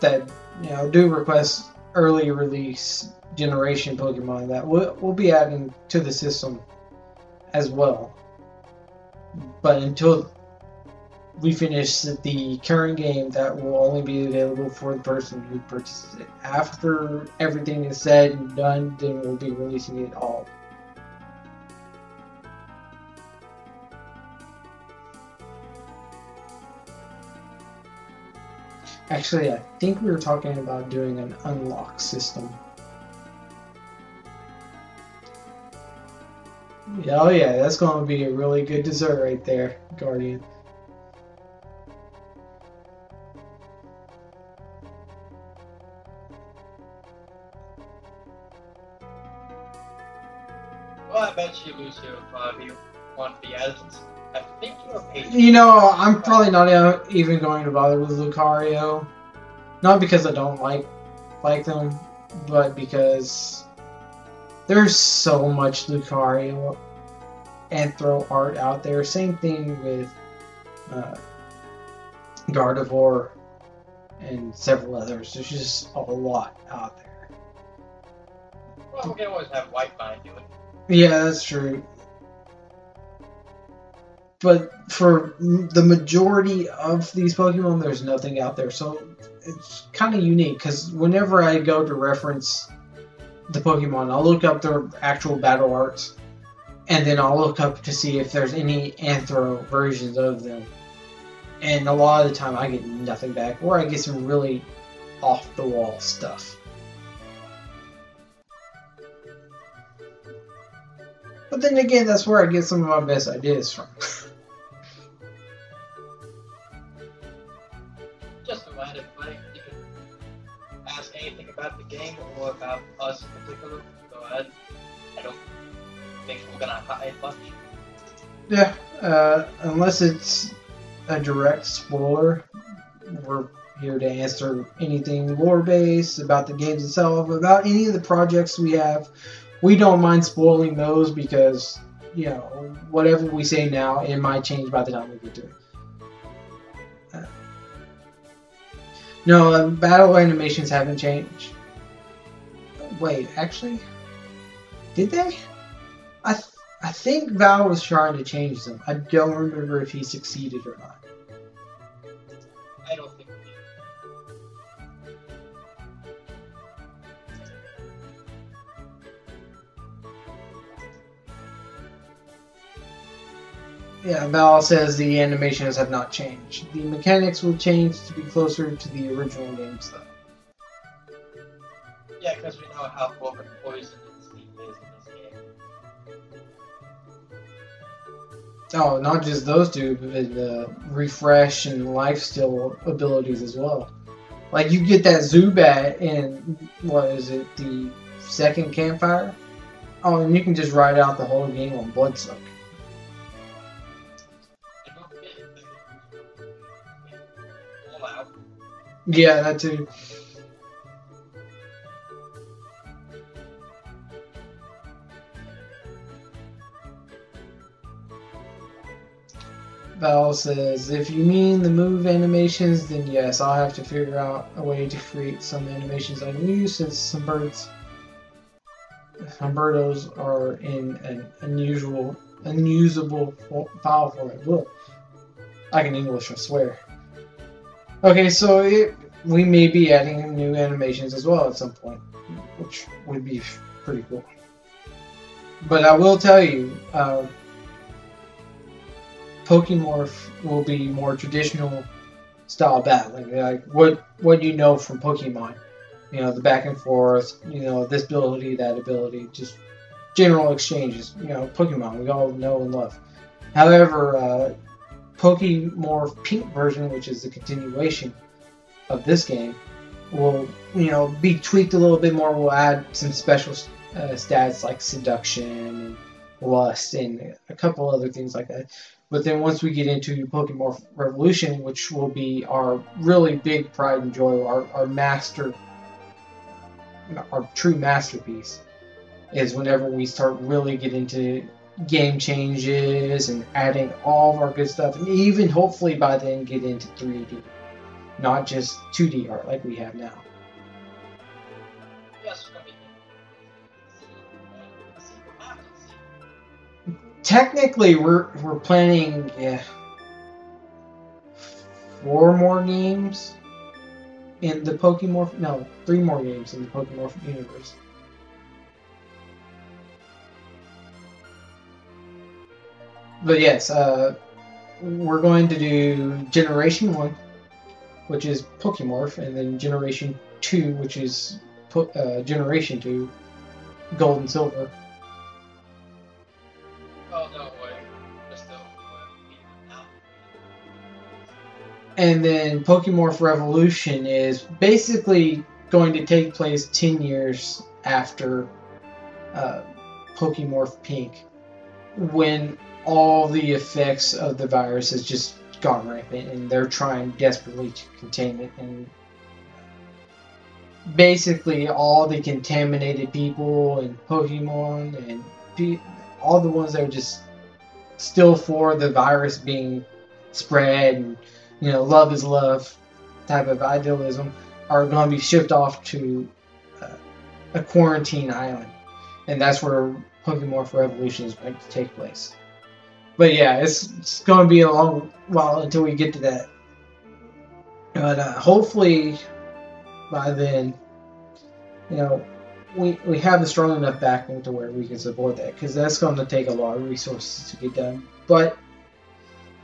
that, you know, do request early release generation Pokemon that we'll be adding to the system as well. But until we finish the current game, that will only be available for the person who purchases it. After everything is said and done, then we'll be releasing it all. Actually, I think we were talking about doing an unlock system. Oh yeah, that's going to be a really good dessert right there, Guardian. Well, I bet you, Lucio, if you want to be added. I think you're a patron. You know, I'm probably not even going to bother with Lucario. Not because I don't like them, but because there's so much Lucario Anthro art out there. Same thing with Gardevoir and several others. There's just a lot out there. Well, we can always have Whitebine do it. Yeah, that's true. But for the majority of these Pokemon, there's nothing out there. So it's kind of unique, because whenever I go to reference the Pokemon, I'll look up their actual battle arts, and then I'll look up to see if there's any Anthro versions of them. And a lot of the time I get nothing back, or I get some really off-the-wall stuff. But then again, that's where I get some of my best ideas from. Just to add it, you can ask anything about the game or about us in particular. Go ahead. I don't think we're gonna hide much. Yeah, unless it's a direct spoiler, we're here to answer anything lore-based, about the games itself, about any of the projects we have. We don't mind spoiling those because, you know, whatever we say now, it might change by the time we get to it. No, battle animations haven't changed. Wait, actually? Did they? I think Val was trying to change them. I don't remember if he succeeded or not. I don't think Yeah, Val says the animations have not changed. The mechanics will change to be closer to the original games, though. Yeah, because we know how broken Poison Sleep is in this game. Oh, not just those two, but the refresh and lifesteal abilities as well. Like, you get that Zubat in, what is it, the second campfire? Oh, and you can just ride out the whole game on Bloodsuck. All out. Yeah, that too. Val says, if you mean the move animations, then yes, I'll have to figure out a way to create some animations I can use, since some Humbertos are in an unusable file format. Look, I can English, I swear. Okay, so we may be adding new animations as well at some point, which would be pretty cool. But I will tell you, Pokemorph will be more traditional style battling, like what you know from Pokemon. You know, the back and forth, you know, this ability, that ability, just general exchanges. You know, Pokemon, we all know and love. However, Pokemorph Pink version, which is the continuation of this game, will, you know, be tweaked a little bit more. We'll add some special stats like seduction and lust and a couple other things like that. But then once we get into Pokemorph Revolution, which will be our really big pride and joy, our true masterpiece, is whenever we start really getting into game changes and adding all of our good stuff, and even hopefully by then get into 3D, not just 2D art like we have now. Yes, technically, we're planning 4 more games in the Pokemorph. No, 3 more games in the Pokemorph universe. But yes, we're going to do Generation 1, which is Pokemorph, and then Generation 2, which is Generation 2, Gold and Silver. Oh, no way. Still, and then Pokemorph Revolution is basically going to take place 10 years after Pokemorph Pink, when all the effects of the virus has just gone rampant, and they're trying desperately to contain it. And basically, all the contaminated people and Pokemon and all the ones that are just still for the virus being spread, and, you know, love is love type of idealism, are going to be shipped off to a quarantine island, and that's where Pokemorph Revolution is going to take place. But yeah, it's going to be a long while until we get to that. But hopefully by then, you know, we have a strong enough backing to where we can support that, because that's going to take a lot of resources to get done. But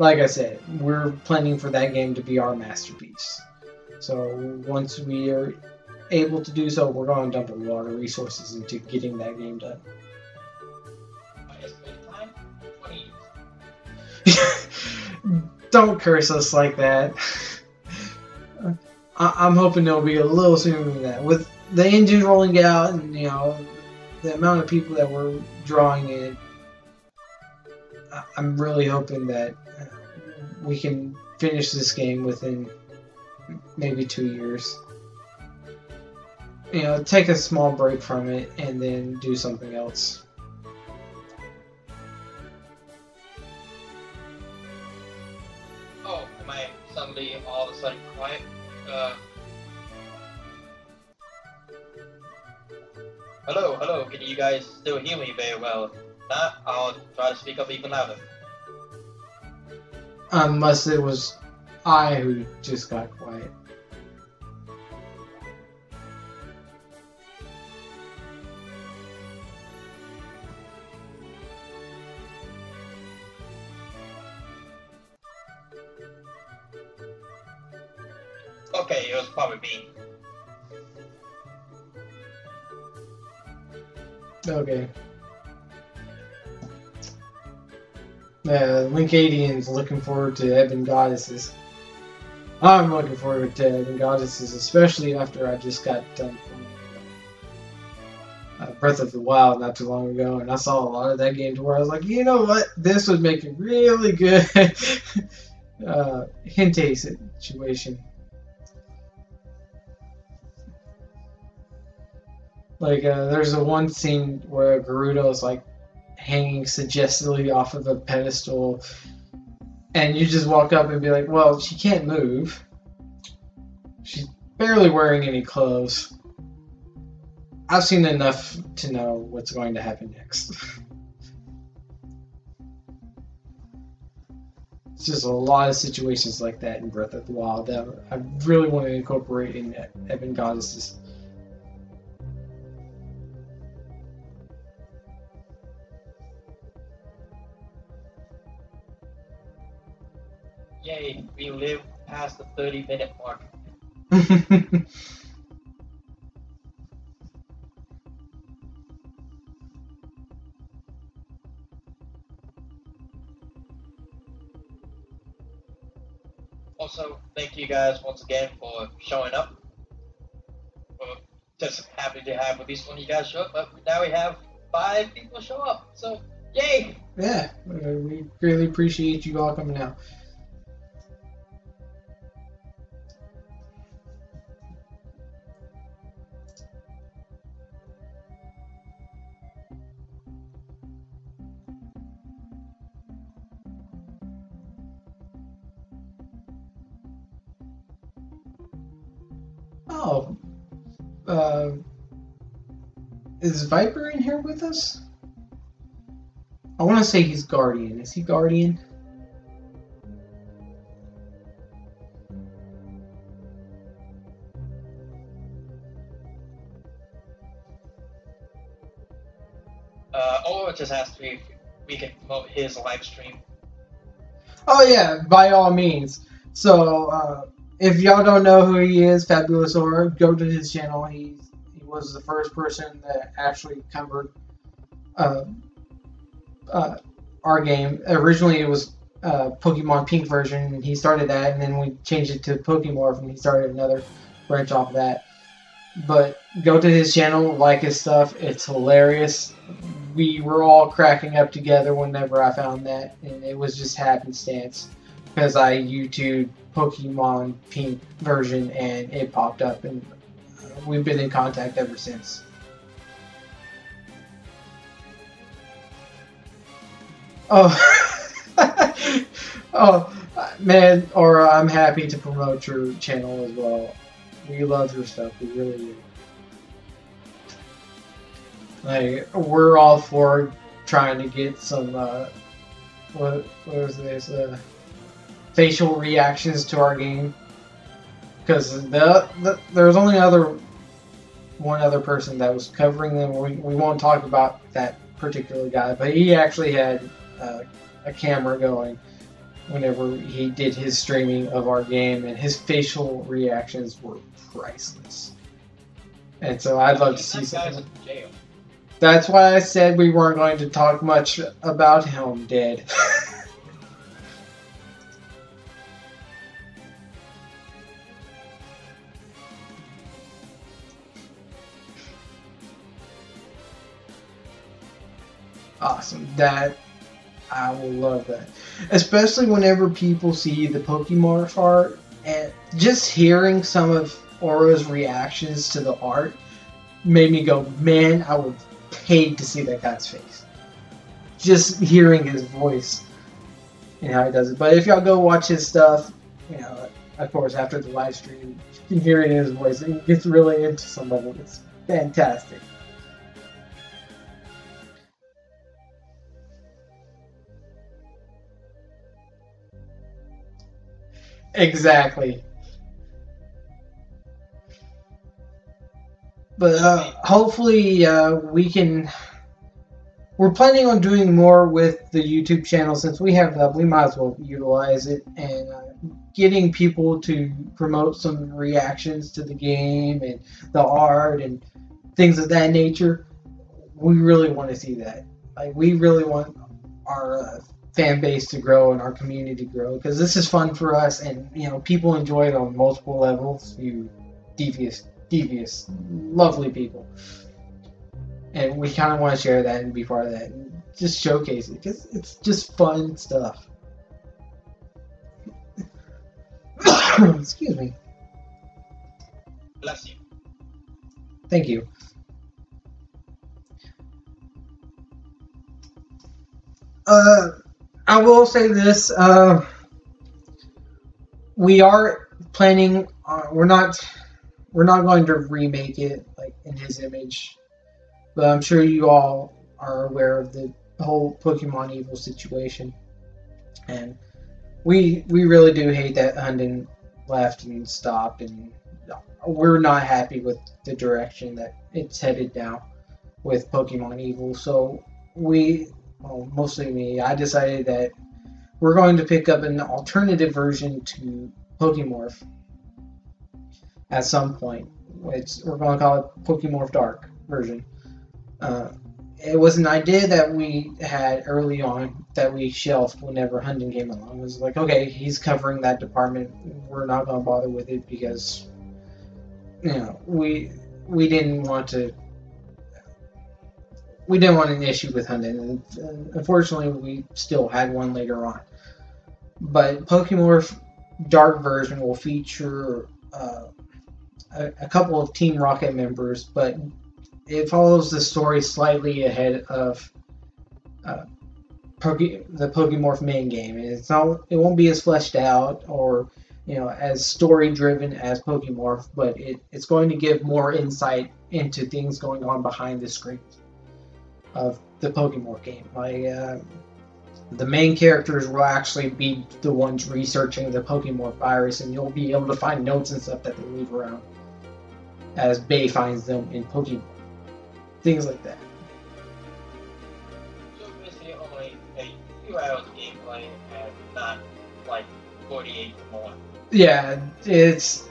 like I said, we're planning for that game to be our masterpiece. So once we are able to do so, we're going to dump a lot of resources into getting that game done. Time? 20 years. Don't curse us like that. I'm hoping it'll be a little sooner than that. With the engine rolling out and, you know, the amount of people that we're drawing in, I'm really hoping that we can finish this game within maybe 2 years. You know, take a small break from it and then do something else. Oh, am I suddenly all of a sudden quiet? Hello, can you guys still hear me very well? If not, I'll try to speak up even louder. Unless it was I who just got quiet. Okay, it was probably me. Okay. Linkadian's looking forward to Ebon Goddesses. I'm looking forward to Ebon Goddesses, especially after I just got done playing Breath of the Wild not too long ago, and I saw a lot of that game to where I was like, you know what, this would make a really good Hinte situation. Like, there's a one scene where Gerudo is like hanging suggestively off of a pedestal, and you just walk up and be like, well, she can't move. She's barely wearing any clothes. I've seen enough to know what's going to happen next. It's just a lot of situations like that in Breath of the Wild that I really want to incorporate in Ebon Goddesses. Yay, we live past the 30-minute mark. Also, thank you guys once again for showing up. We're just happy to have at least one of you guys show up, but now we have 5 people show up, so yay! Yeah, we really appreciate you all coming out. Oh, is Viper in here with us? I want to say he's Guardian. Is he Guardian? Or just asked me if we can promote his live stream. Oh yeah, by all means. So, if y'all don't know who he is, Fabulous Aura, go to his channel. He was the first person that actually covered our game. Originally it was Pokemon Pink version, and he started that, and then we changed it to Pokemorph, and he started another branch off of that. But go to his channel, like his stuff. It's hilarious. We were all cracking up together whenever I found that, and it was just happenstance because I YouTubed Pokemon Pink version and it popped up, and we've been in contact ever since. Oh, oh man, Aura, I'm happy to promote your channel as well. We love your stuff, we really do. Like, we're all for trying to get some, what was this, facial reactions to our game. Because there was only one other person that was covering them. We won't talk about that particular guy, but he actually had a camera going. whenever he did his streaming of our game, and his facial reactions were priceless. And so I'd love to see something. That's why I said we weren't going to talk much about him dead. Awesome. That I will love that. Especially whenever people see the Pokemorph art, and just hearing some of Aura's reactions to the art made me go, man, I would pay to see that guy's face. Just hearing his voice and how he does it. But if y'all go watch his stuff, you know, of course, after the live stream, you can hear it in his voice. He gets really into some of it. It's fantastic. Exactly. But hopefully we can. We're planning on doing more with the YouTube channel since we have that. We might as well utilize it and getting people to promote some reactions to the game and the art and things of that nature. We really want to see that. Like we really want our fan base to grow and our community to grow because this is fun for us, and you know people enjoy it on multiple levels. You devious, lovely people. And we kind of want to share that and be part of that and just showcase it because it's just fun stuff. Excuse me. Bless you. Thank you. I will say this. We are planning. We're not going to remake it like in his image. But I'm sure you all are aware of the whole Pokemon Evil situation. And we really do hate that Hunden left and stopped, and we're not happy with the direction that it's headed now with Pokemon Evil. So mostly me, I decided that we're going to pick up an alternative version to Pokemorph at some point. We're going to call it Pokemorph Dark version. It was an idea that we had early on that we shelved whenever Hunden came along. It was like, okay, he's covering that department. We're not going to bother with it because, you know, we didn't want an issue with Hunden. And unfortunately, we still had one later on. But Pokemorph Dark version will feature a couple of Team Rocket members, but it follows the story slightly ahead of the Pokemorph main game. It won't be as fleshed out or as story driven as Pokemorph, but it's going to give more insight into things going on behind the screens of the Pokemorph game. Like the main characters will actually be the ones researching the Pokemorph virus, and you'll be able to find notes and stuff that they leave around as Bay finds them in Pokemon. Things like that. So basically only a few hours gameplay and not like 48 or more. Yeah, it's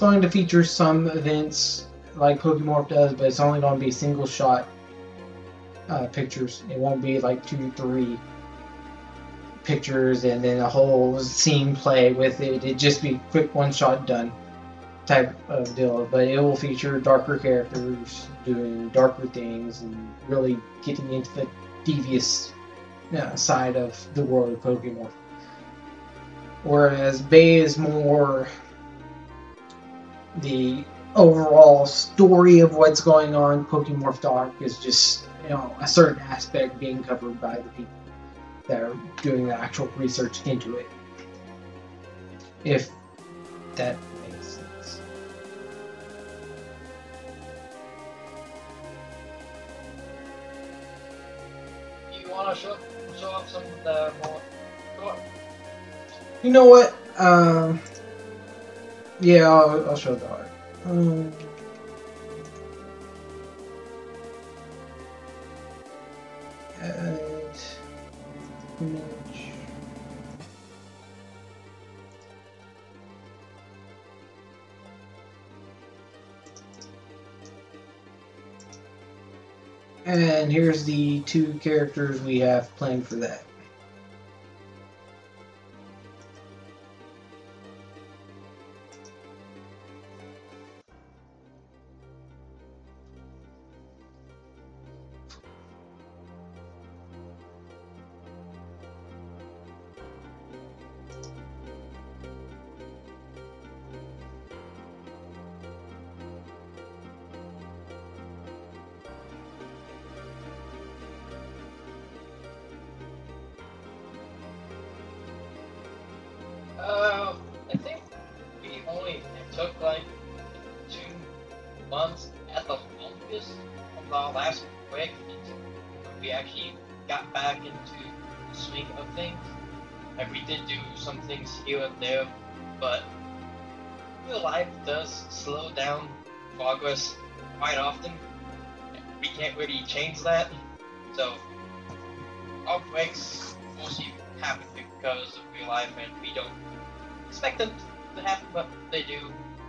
going to feature some events like Pokemorph does, but it's only going to be single shot pictures. It won't be like 2-3 pictures and then a whole scene play with it. It'd just be quick one shot done type of deal, but it will feature darker characters doing darker things and really getting into the devious side of the world of Pokemon. Whereas Bay is more the overall story of what's going on. Pokemorph Dark is just a certain aspect being covered by the people that are doing the actual research into it. If that makes sense. You want to show off some of the more? Sure. You know what? Yeah, I'll show the art. Add image. And here's the 2 characters we have planned for that. I think it took like 2 months at the longest from our last break until we actually got back into the swing of things. Like we did do some things here and there, but real life does slow down progress quite often. We can't really change that, so our breaks mostly happen because of real life, and we don't expect them to happen, but they do.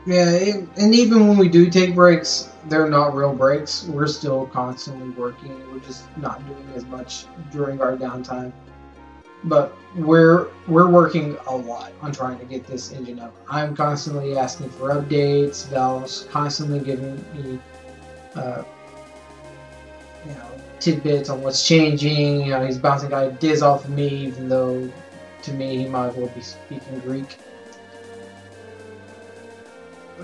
Yeah, and even when we do take breaks, they're not real breaks. We're still constantly working. We're just not doing as much during our downtime. But we're working a lot on trying to get this engine up. I'm constantly asking for updates. Valve's constantly giving me, tidbits on what's changing. He's bouncing ideas off of me, even though to me he might as well be speaking Greek.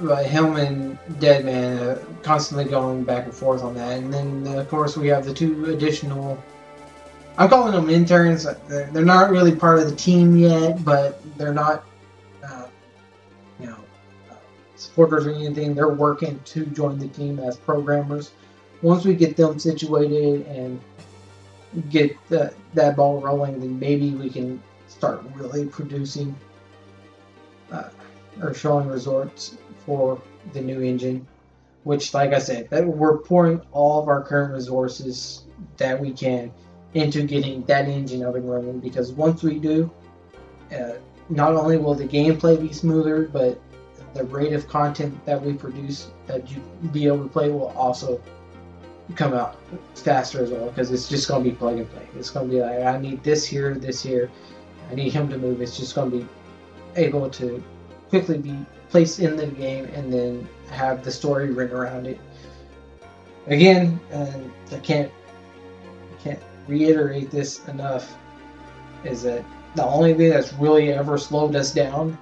But him and Deadman constantly going back and forth on that. And then, of course, we have the 2 additional... I'm calling them interns. They're not really part of the team yet, but they're not, supporters or anything. They're working to join the team as programmers. Once we get them situated and get that ball rolling, then maybe we can start really producing or showing results for the new engine, which, like I said, we're pouring all of our current resources that we can into getting that engine up and running, because once we do, not only will the gameplay be smoother, but the rate of content that we produce that you be able to play will also come out faster as well, because it's just going to be plug and play. It's going to be like, I need this here, I need him to move. It's just going to be able to quickly be placed in the game and then have the story written around it. Again, I can't reiterate this enough, is that the only thing that's really ever slowed us down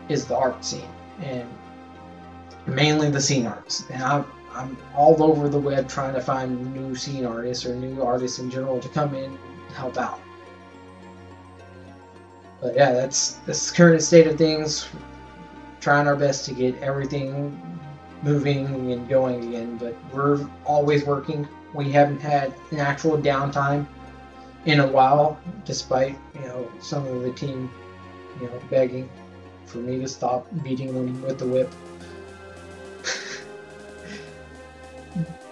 is the art scene, and mainly the scene artists. And I'm all over the web trying to find new scene artists or new artists in general to come in and help out. But yeah, that's the current state of things. Trying our best to get everything moving and going again, but we're always working. We haven't had an actual downtime in a while, despite some of the team begging for me to stop beating them with the whip.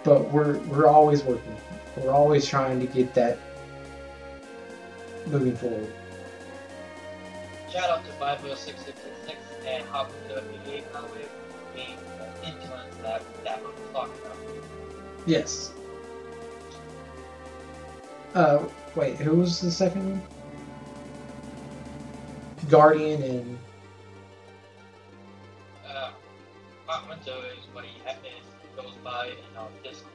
But we're always working. We're always trying to get that moving forward. Shout out to Bible6666 and Hop WA Highway being influence that we're talking about. Yes. Wait, who was the second one? Guardian and... Hot Winter is what he goes by in our Discord.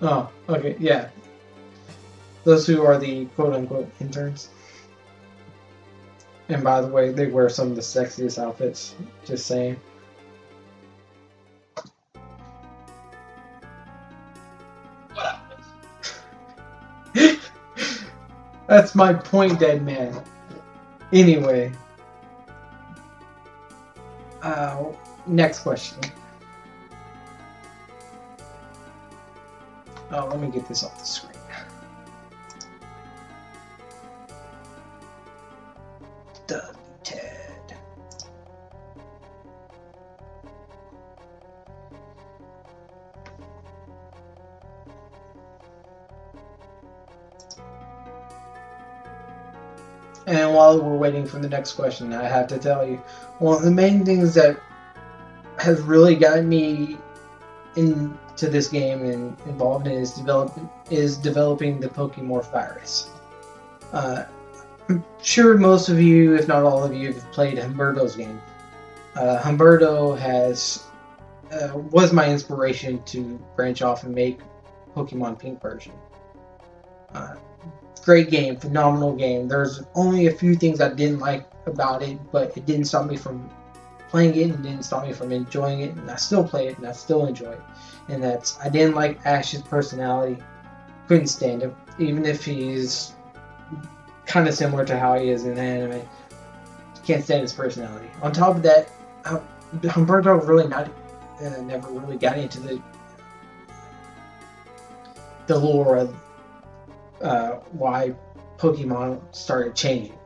Oh, okay, yeah. Those who are the quote-unquote interns. And by the way, they wear some of the sexiest outfits. Just saying. What outfits? That's my point, dead man. Anyway. Next question. Oh, let me get this off the screen. Ted. And while we're waiting for the next question, I have to tell you, one of the main things that has really gotten me into to this game and involved in is developing the Pokemorph virus. I'm sure most of you, if not all of you, have played Humberto's game. Humberto was my inspiration to branch off and make Pokemon Pink version. Great game, phenomenal game. There's only a few things I didn't like about it, but it didn't stop me from playing it and didn't stop me from enjoying it, and I still play it and I still enjoy it. And that's, I didn't like Ash's personality. Couldn't stand him, even if he's kind of similar to how he is in the anime. Can't stand his personality. On top of that, Humberto really never really got into the lore of why Pokemon started changing.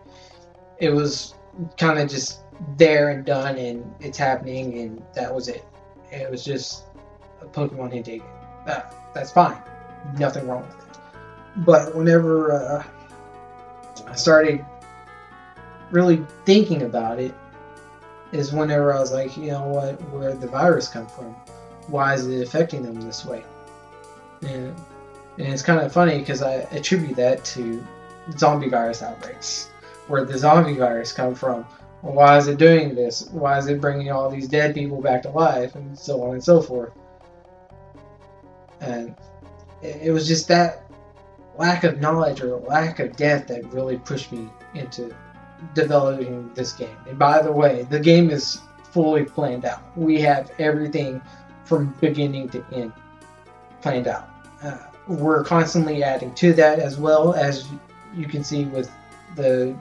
It was kind of just there and done, and it's happening, and that was it. It was just a Pokemon Hentei game. That's fine. Nothing wrong with it. But whenever I started really thinking about it, is whenever I was like, you know what, where'd the virus come from? Why is it affecting them this way? And it's kind of funny because I attribute that to zombie virus outbreaks. Where'd the zombie virus come from? Well, why is it doing this? Why is it bringing all these dead people back to life? And so on and so forth. And it was just that lack of knowledge or lack of depth that really pushed me into developing this game. And by the way, the game is fully planned out. We have everything from beginning to end planned out. We're constantly adding to that, as well as you can see with the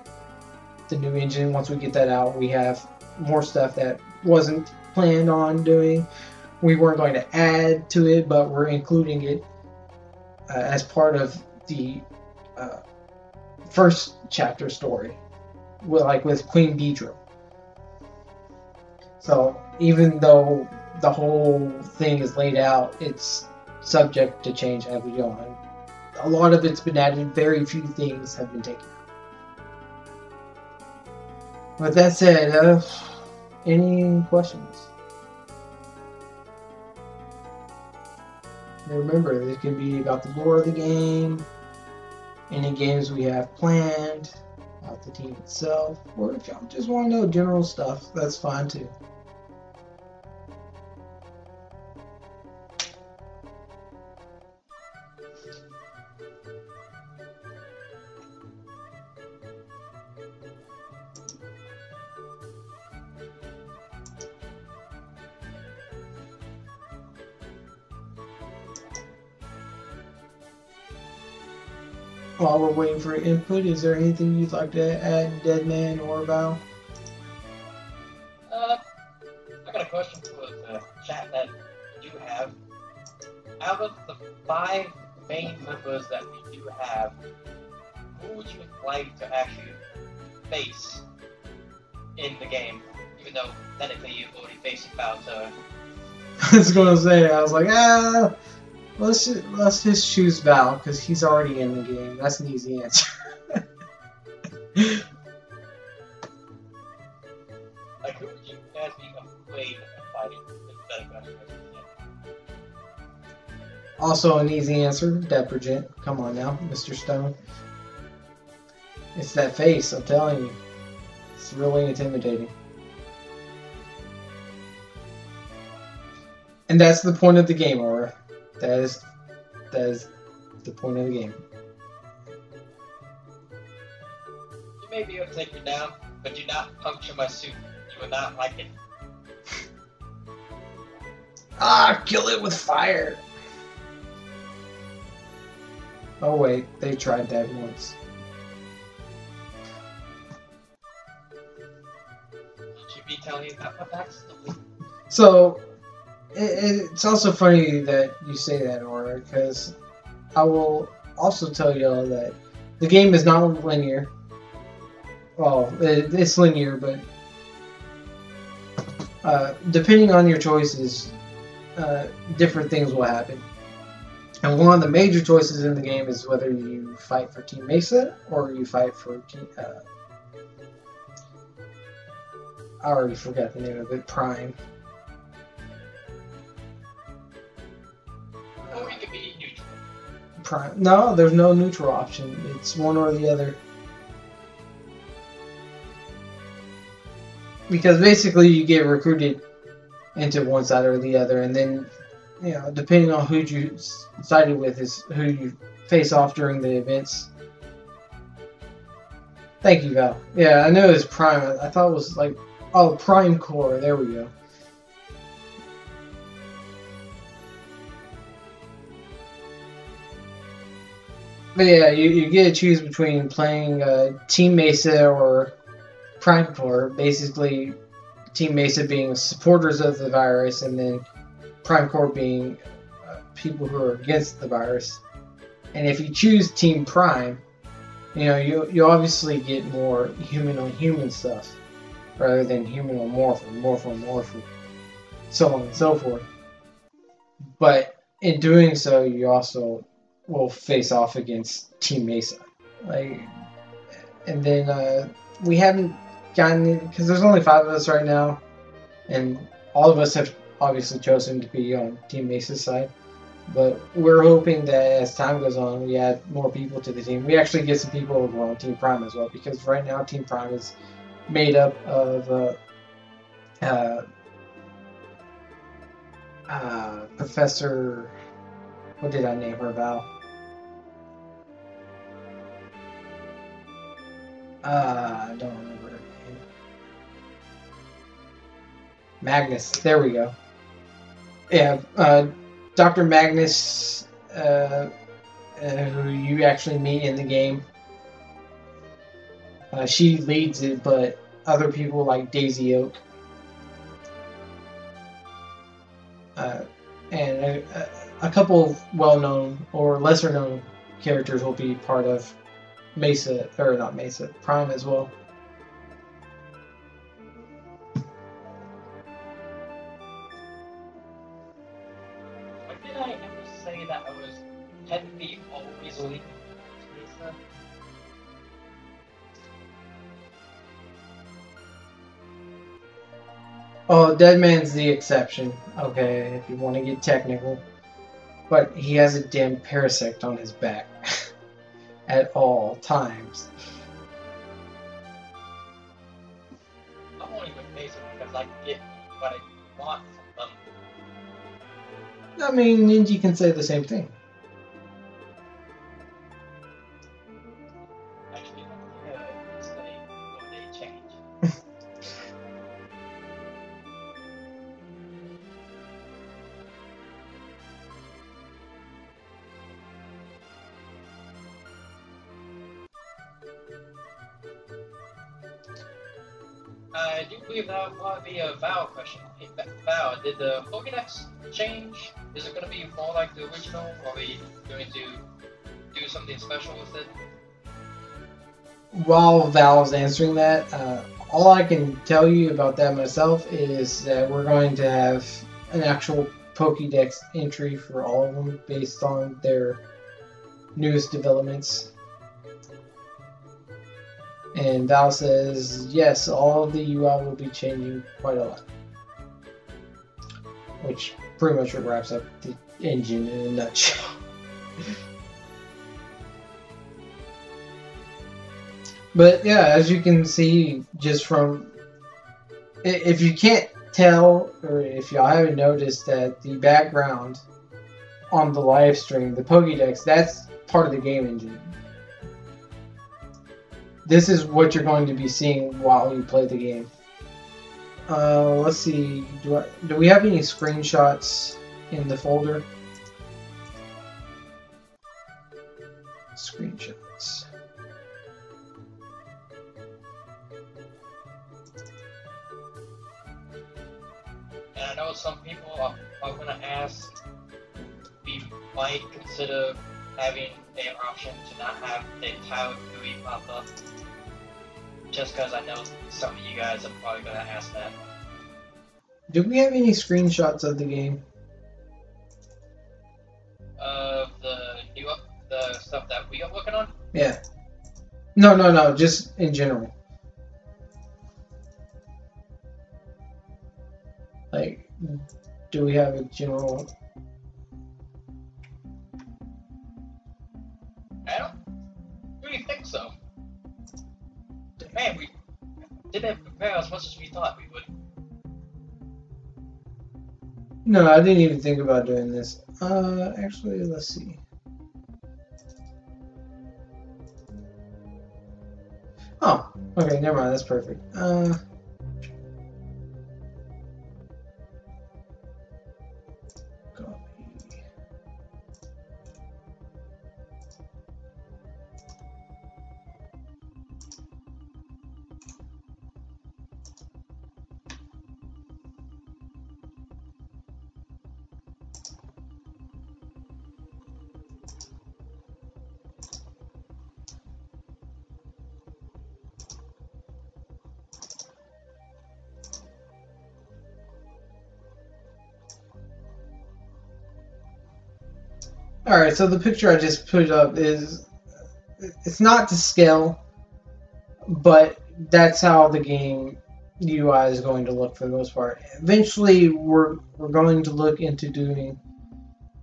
new engine. Once we get that out, we have more stuff that wasn't planned on doing. We weren't going to add to it, but we're including it as part of the first chapter story, like with Queen Beedrill. So even though the whole thing is laid out, it's subject to change as we go on. A lot of it's been added, very few things have been taken out. With that said, any questions? And remember, it can be about the lore of the game, any games we have planned, about the team itself, or if y'all just want to know general stuff, that's fine too. While we're waiting for input, is there anything you'd like to add, Deadman or Val? I got a question for the chat that you have. Out of the 5 main members that we do have, who would you like to actually face in the game? Even though technically you've already faced Bowser. I was gonna say, I was like, let's just choose Val because he's already in the game. That's an easy answer. Like, who would you guys be afraid of fighting? Also an easy answer, Deprogent. Come on now, Mr. Stone. It's that face, I'm telling you. It's really intimidating. And that's the point of the game, Aura. That is the point of the game. You may be able to take me down, but do not puncture my suit. You will not like it. Kill it with fire! Oh wait, they tried that once. Should you be telling me about my backstory? So, it's also funny that you say that, Aura, because I will also tell y'all that the game is not linear. Well, it's linear, but depending on your choices, different things will happen. And one of the major choices in the game is whether you fight for Team Mesa or you fight for Team... I already forgot the name of it, Prime. Prime. No, there's no neutral option. It's one or the other. Because basically you get recruited into one side or the other, and then, you know, depending on who you sided with is who you face off during the events. Thank you, Val. Yeah, I know it's Prime. I thought it was like, oh, Prime Core. There we go. But yeah, you get to choose between playing Team Mesa or Prime Core. Basically, Team Mesa being supporters of the virus, and then Prime Core being people who are against the virus. And if you choose Team Prime, you know, you obviously get more human on human stuff rather than human on morph on morph, so on and so forth. But in doing so, you also will face off against Team Mesa. Like, and then we haven't gotten it because there's only 5 of us right now, and all of us have obviously chosen to be on Team Mesa's side. But we're hoping that as time goes on, we add more people to the team. We actually get some people over on Team Prime as well, because right now Team Prime is made up of Professor. What did I name her, Val? I don't remember her name. Magnus. There we go. Yeah, Dr. Magnus, who you actually meet in the game. She leads it, but other people like Daisy Oak and a couple of well-known or lesser-known characters will be part of Mesa, or not Mesa, Prime as well. When did I ever say that I was technically always leaning towards Mesa? Oh, Deadman's the exception. Okay, if you want to get technical. But he has a damn parasect on his back. At all times. I'm only with Mesa because I get what I want from them. I mean, Ninja can say the same thing. Actually, it's like, or they change. I do believe that would probably be a Val question. Hey, Val, did the Pokédex change? Is it going to be more like the original, or are we going to do something special with it? While Val's answering that, all I can tell you about that myself is that we're going to have an actual Pokédex entry for all of them based on their newest developments. And Val says, yes, all of the UI will be changing quite a lot. Which pretty much wraps up the engine in a nutshell. But yeah, as you can see, just from... If you can't tell, or if y'all haven't noticed, that the background on the live stream, the Pokédex, that's part of the game engine. This is what you're going to be seeing while you play the game. Let's see. Do we have any screenshots in the folder? Screenshots. And I know some people are going to ask, we might consider having an option to not have the entire GUI pop up. Just because I know some of you guys are probably going to ask that. Do we have any screenshots of the game? Of the stuff that we are working on? Yeah. No, just in general. Like, do we have a general... No, I didn't even think about doing this. Actually, let's see. Oh, okay, never mind. That's perfect. Copy. All right, so the picture I just put up is it's not to scale, but that's how the game UI is going to look for the most part. Eventually, we're going to look into doing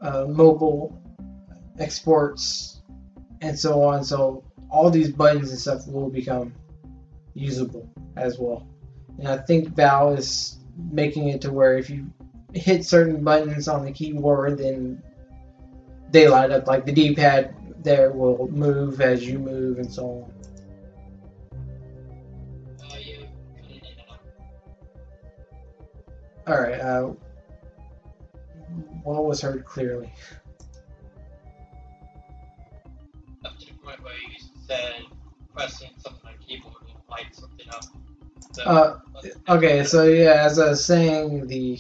mobile exports and so on. So all these buttons and stuff will become usable as well. And I think Val is making it to where if you hit certain buttons on the keyboard, then they light up. Like the D-pad there will move as you move and so on. Yeah. All right. What was heard clearly? Up to the point where you said pressing something on the keyboard will light something up. So, Okay. So yeah, as I was saying, the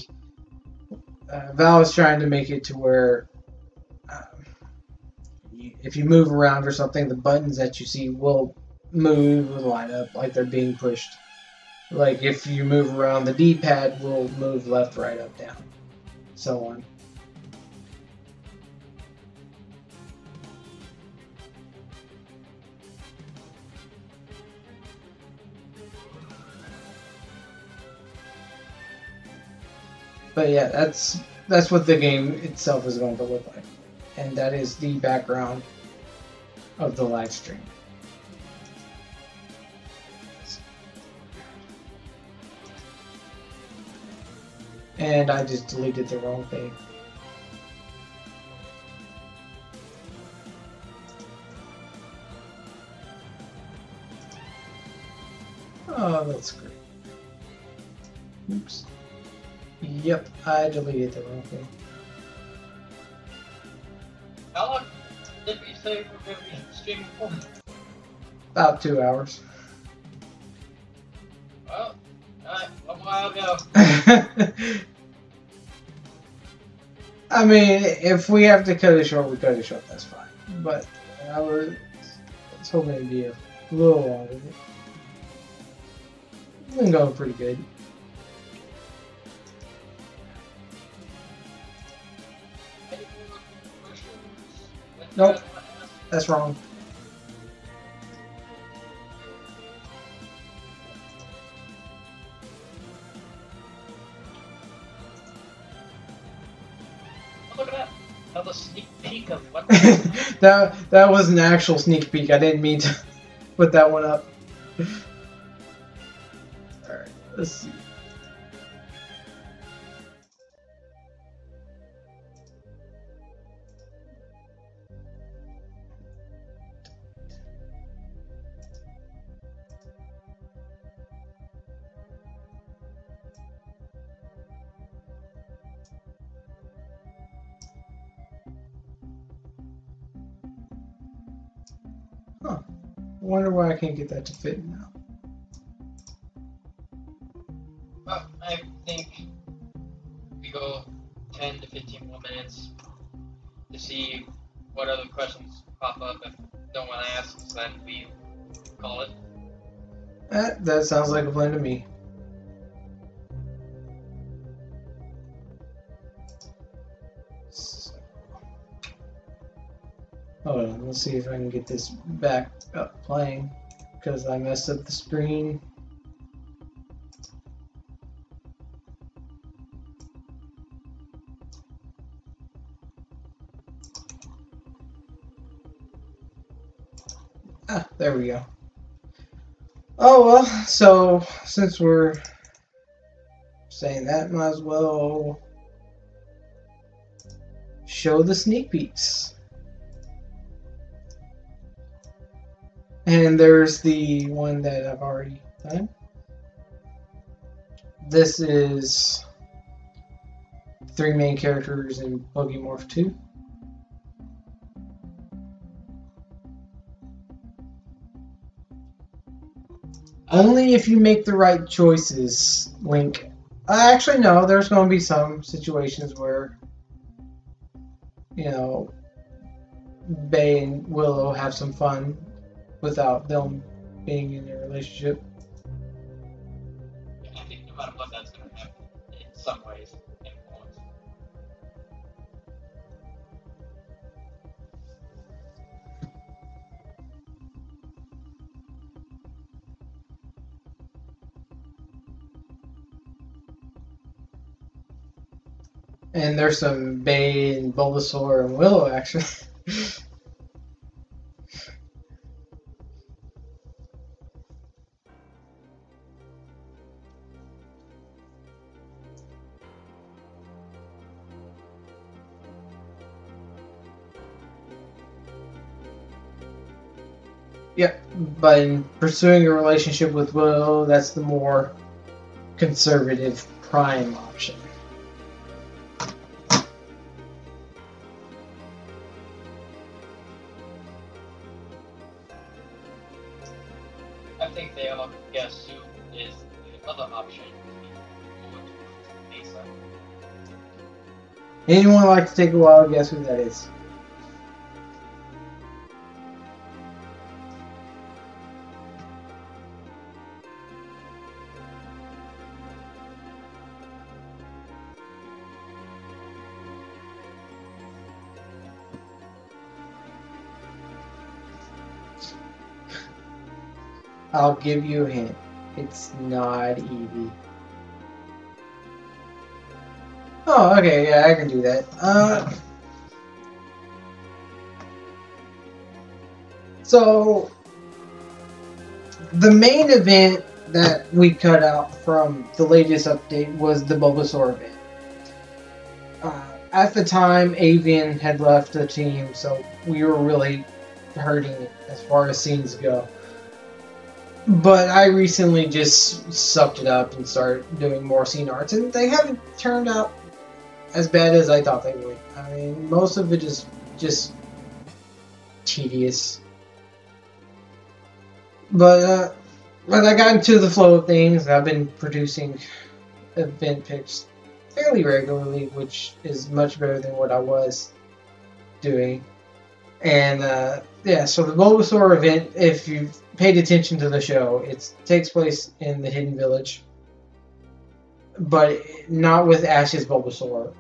Val is trying to make it to where if you move around or something, the buttons that you see will move and line up like they're being pushed. Like if you move around, the D-pad will move left, right, up, down, so on. But yeah, that's what the game itself is going to look like, and that is the background of the live stream. And I just deleted the wrong thing. Oh, that's great. Oops. Yep, I deleted the wrong thing. how long did we say we're going to be streaming for? About 2 hours. Well, a while ago. I mean, if we have to cut it short, we cut it short. That's fine. But I was hoping it'd be a little longer. It's been going pretty good. Nope, that's wrong. Look at that. Another sneak peek of what. that was an actual sneak peek. I didn't mean to put that one up. Alright, let's see. Huh. I wonder why I can't get that to fit now. Well, I think we go 10 to 15 more minutes to see what other questions pop up. If no one asks, then we call it. That sounds like a plan to me. Hold on, let's see if I can get this back up playing, because I messed up the screen. Ah, there we go. Oh well, so since we're saying that, might as well show the sneak peeks. And there's the one that I've already done. This is 3 main characters in Buggy-Morph 2. Only if you make the right choices, Link. Actually, no, there's going to be some situations where, you know, Bay and Willow have some fun without them being in a relationship. I think no matter what, that's going to happen in some ways. Influence. And there's some Bay and Bulbasaur and Willow, actually. Yeah, but in pursuing a relationship with Willow, that's the more conservative prime option. I think they all guess who is the other option. Mesa. Anyone like to take a wild guess who that is? I'll give you a hint. It's not Eevee. Oh, okay, yeah, I can do that. So, the main event that we cut out from the latest update was the Bulbasaur event. At the time, Avian had left the team, so we were really hurting as far as scenes go. But I recently just sucked it up and started doing more scene arts, and they haven't turned out as bad as I thought they would. I mean, most of it is just tedious. But as I got into the flow of things, I've been producing event picks fairly regularly, which is much better than what I was doing. And yeah, so the Bulbasaur event, if you've paid attention to the show, it takes place in the Hidden Village, but not with Ash's Bulbasaur.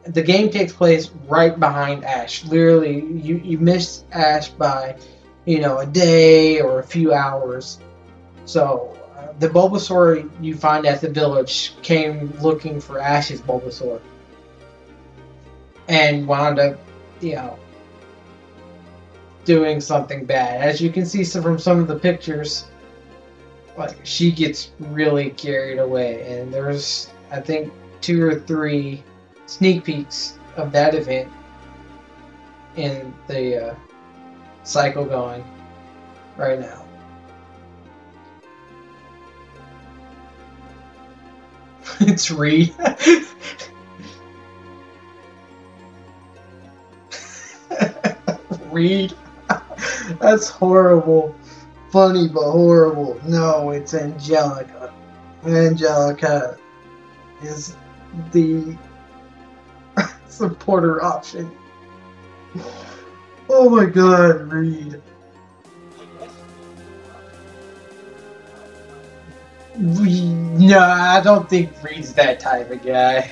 The game takes place right behind Ash. Literally, you miss Ash by, a day or a few hours. So the Bulbasaur you find at the village came looking for Ash's Bulbasaur, and wound up, doing something bad. As you can see from some of the pictures, like, she gets really carried away, and there's, I think, 2 or 3 sneak peeks of that event in the cycle going right now. It's Reed. Reed. That's horrible. Funny, but horrible. No, it's Angelica. Angelica is the supporter option. Oh my god, Reed. No, I don't think Reed's that type of guy.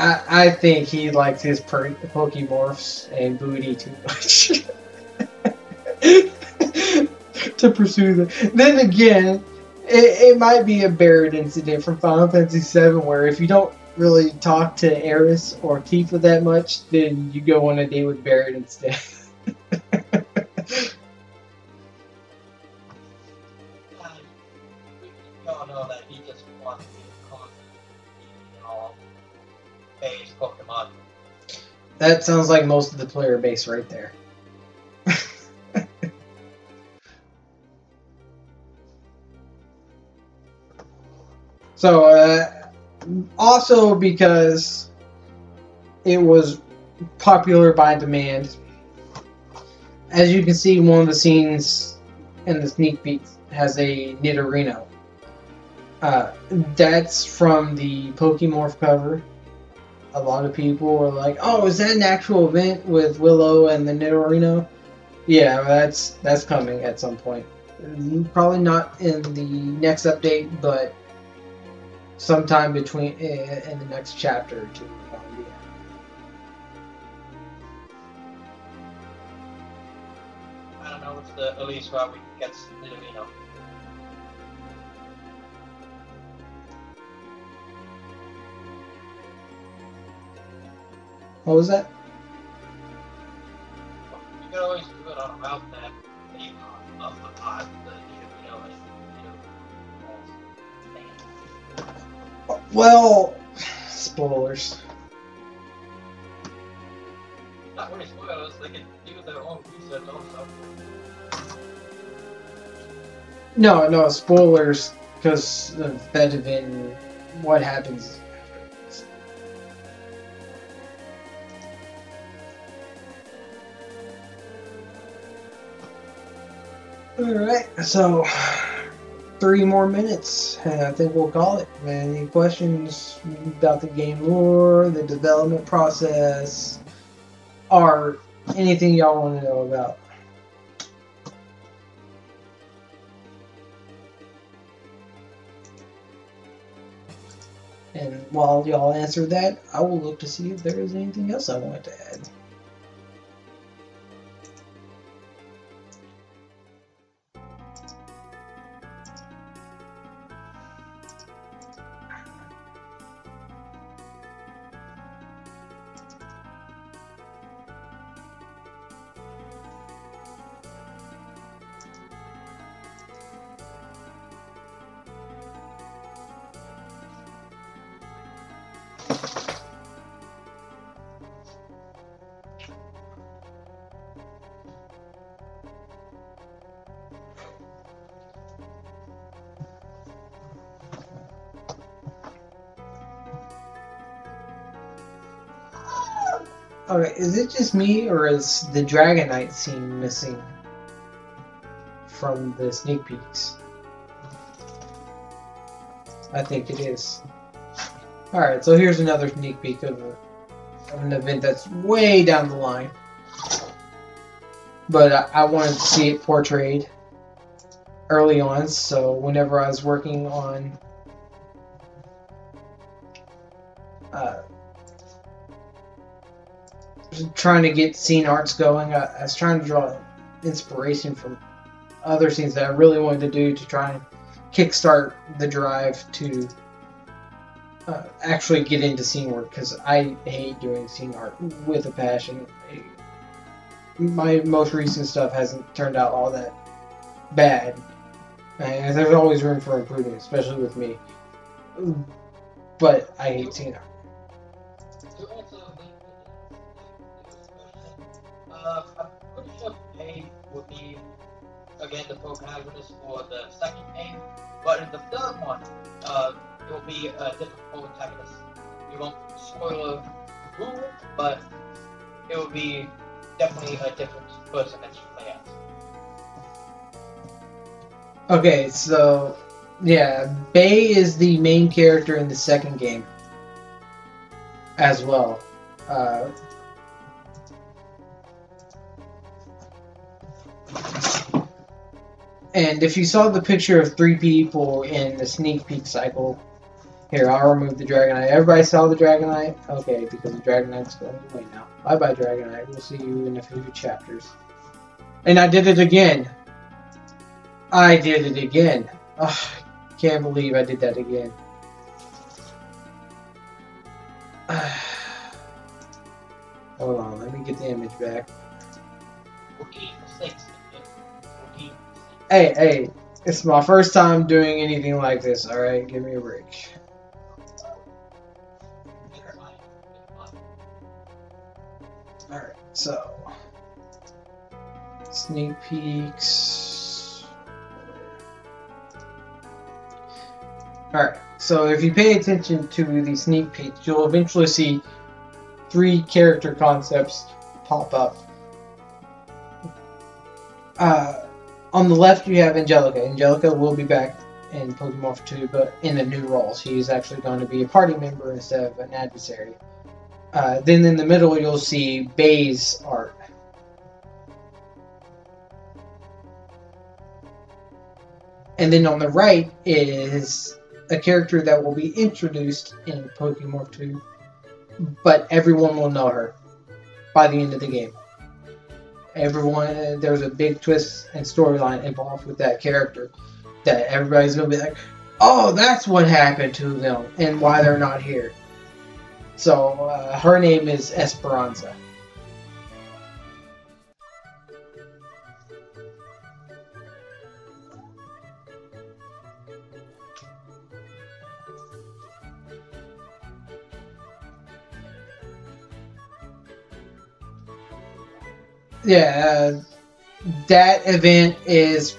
I think he likes his Pokemorphs and booty too much to pursue them. Then again, it might be a Barret incident from Final Fantasy VII, where if you don't really talk to Eris or Tifa that much, then you go on a date with Barret instead. We all know that he just wants to be confident and all. base Pokemon. That sounds like most of the player base right there. So, also because it was popular by demand, as you can see, one of the scenes in the sneak peek has a Nidorino. That's from the Pokemorph cover. A lot of people were like, "Oh, is that an actual event with Willow and the Nidorino?" Yeah, that's coming at some point. Probably not in the next update, but sometime between in the next chapter or two. Yeah. I don't know what's the earliest route we can get Nidorino. What was that? You could always do it on a route that they of the pod, the Nidorino and Well, spoilers. not really spoilers, they can do their own research also. No, spoilers because of that event and what happens. Alright, so 3 more minutes, and I think we'll call it. Any questions about the game lore, the development process, or anything y'all want to know about? And while y'all answer that, I will look to see if there is anything else I want to add. Okay, is it just me, or is the Dragonite scene missing from the sneak peeks? I think it is. Alright, so here's another sneak peek of an event that's way down the line. But I wanted to see it portrayed early on, so whenever I was working on trying to get scene arts going, I was trying to draw inspiration from other scenes that I really wanted to do to try and kickstart the drive to actually get into scene work, because I hate doing scene art with a passion. My most recent stuff hasn't turned out all that bad, and there's always room for improvement, especially with me. But I hate scene art. I'm pretty sure Pay will be again the protagonist for the second game, but in the third one, it will be a different protagonist. You won't spoil who, but it will be definitely a different person that you play as. Okay, so yeah, Bay is the main character in the second game as well. And if you saw the picture of 3 people in the sneak peek cycle, here, I'll remove the Dragonite. Everybody saw the Dragonite? Okay, because the Dragonite's going away now. Bye-bye, Dragonite. We'll see you in a few chapters. And I did it again. I did it again. Ugh, can't believe I did that again. Hold on, let me get the image back. Hey, it's my first time doing anything like this, alright? Give me a break. Alright, so sneak peeks. Alright, so if you pay attention to the sneak peeks, you'll eventually see 3 character concepts pop up. On the left, you have Angelica. Angelica will be back in Pokemon Morph 2, but in a new role. She's actually going to be a party member instead of an adversary. Then in the middle, you'll see Bay's art. And then on the right is a character that will be introduced in Pokemon Morph 2, but everyone will know her by the end of the game. There's a big twist and storyline involved with that character that everybody's gonna be like, oh, that's what happened to them and why they're not here. So her name is Esperanza. Yeah, that event is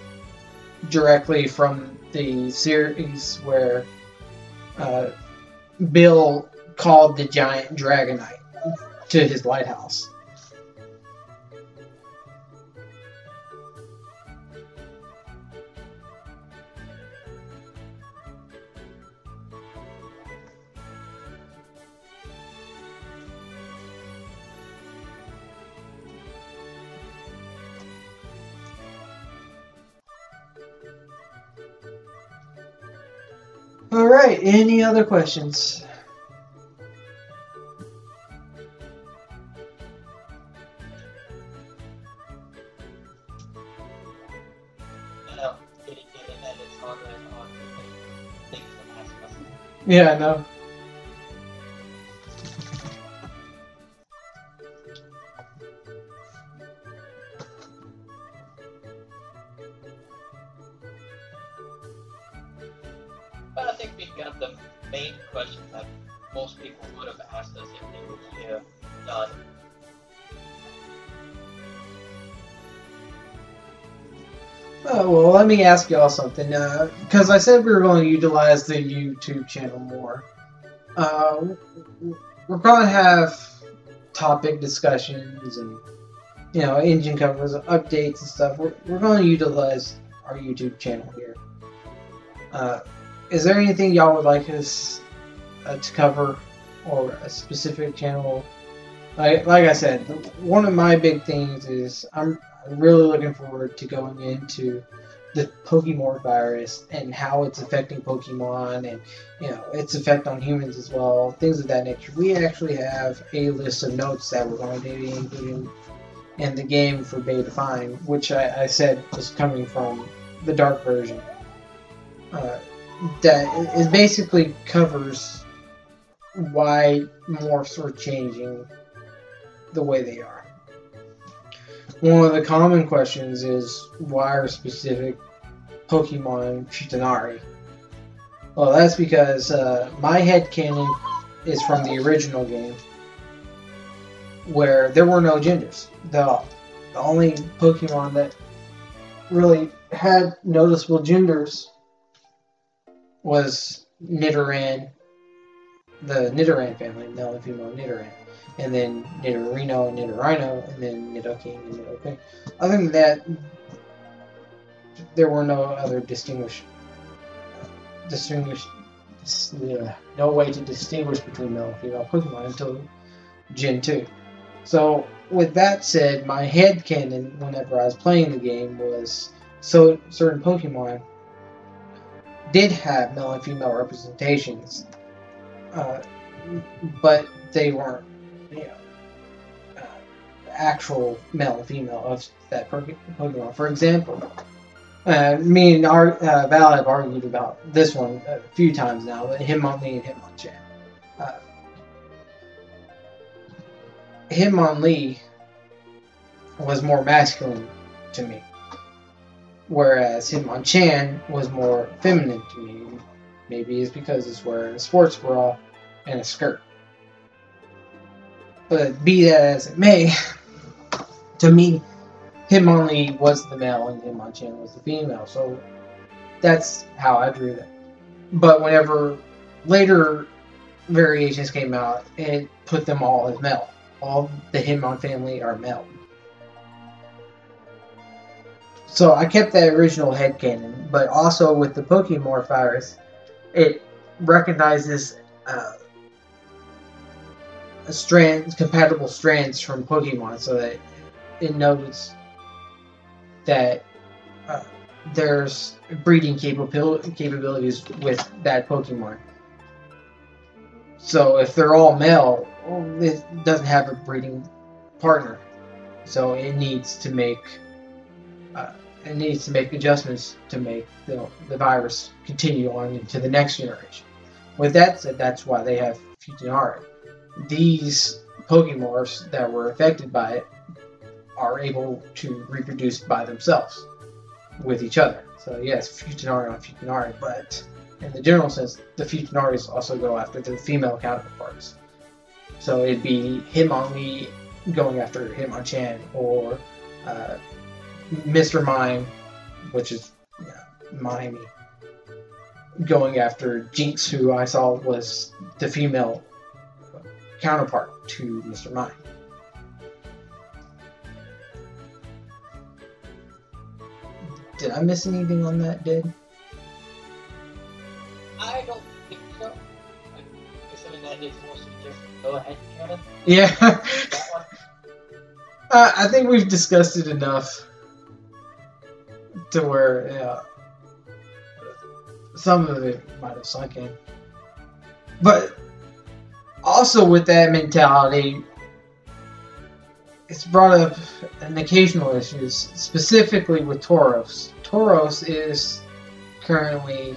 directly from the series where Bill called the giant Dragonite to his lighthouse. Alright, any other questions? Yeah, I know. But I think we got the main question that most people would have asked us if they were here done. Well, let me ask y'all something. Because I said we were going to utilize the YouTube channel more. We're going to have topic discussions and, engine covers, updates and stuff. We're going to utilize our YouTube channel here. Is there anything y'all would like us to cover, or a specific channel? Like I said, one of my big things is I'm really looking forward to going into the Pokemorph virus and how it's affecting Pokemon and its effect on humans as well, things of that nature. We actually have a list of notes that we're going to be including in the game for Bay to find, which I said was coming from the dark version. That it basically covers why morphs are changing the way they are. One of the common questions is, why are specific Pokemon Chitanari? Well, that's because my headcanon is from the original game, where there were no genders. The only Pokemon that really had noticeable genders was Nidoran, the Nidoran family, male and female Nidoran, and then Nidorino and Nidorino, and then Nidoking and Nidoking. Other than that, there were no other no way to distinguish between male and female Pokemon until Gen 2. So, with that said, my headcanon whenever I was playing the game was certain Pokemon did have male and female representations, but they weren't, actual male and female of that Pokemon. For example, me and Val have argued about this one a few times now, but Hitmonlee and Hitmonchan. Hitmonlee was more masculine to me, whereas Hitmonchan was more feminine to me. Maybe it's because it's wearing a sports bra and a skirt. But be that as it may, to me, Hitmonlee was the male and Hitmonchan was the female. So that's how I drew that. But whenever later variations came out, it put them all as male. All the Hitmon family are male. So I kept that original headcanon, but also with the Pokemorph virus, it recognizes compatible strands from Pokemon, so that it knows that there's breeding capabilities with that Pokemon. So if they're all male, it doesn't have a breeding partner, so it needs to make adjustments to make the virus continue on into the next generation. With that said, that's why they have Futanari. These Pokemorphs that were affected by it are able to reproduce by themselves with each other. So yes, Futanari on Futanari, but in the general sense, the Futanaris also go after the female counterparts. So it'd be Hitmonlee going after Hitmonchan, or Mr. Mime, which is Miami, going after Jinx, who I saw was the female counterpart to Mr. Mime. Did I miss anything on that, Did? I don't think so. Considering that is mostly just go ahead canon. Yeah. That one. I think we've discussed it enough to where some of it might have sunk in. But also with that mentality, it's brought up an occasional issues, specifically with Tauros. Tauros is currently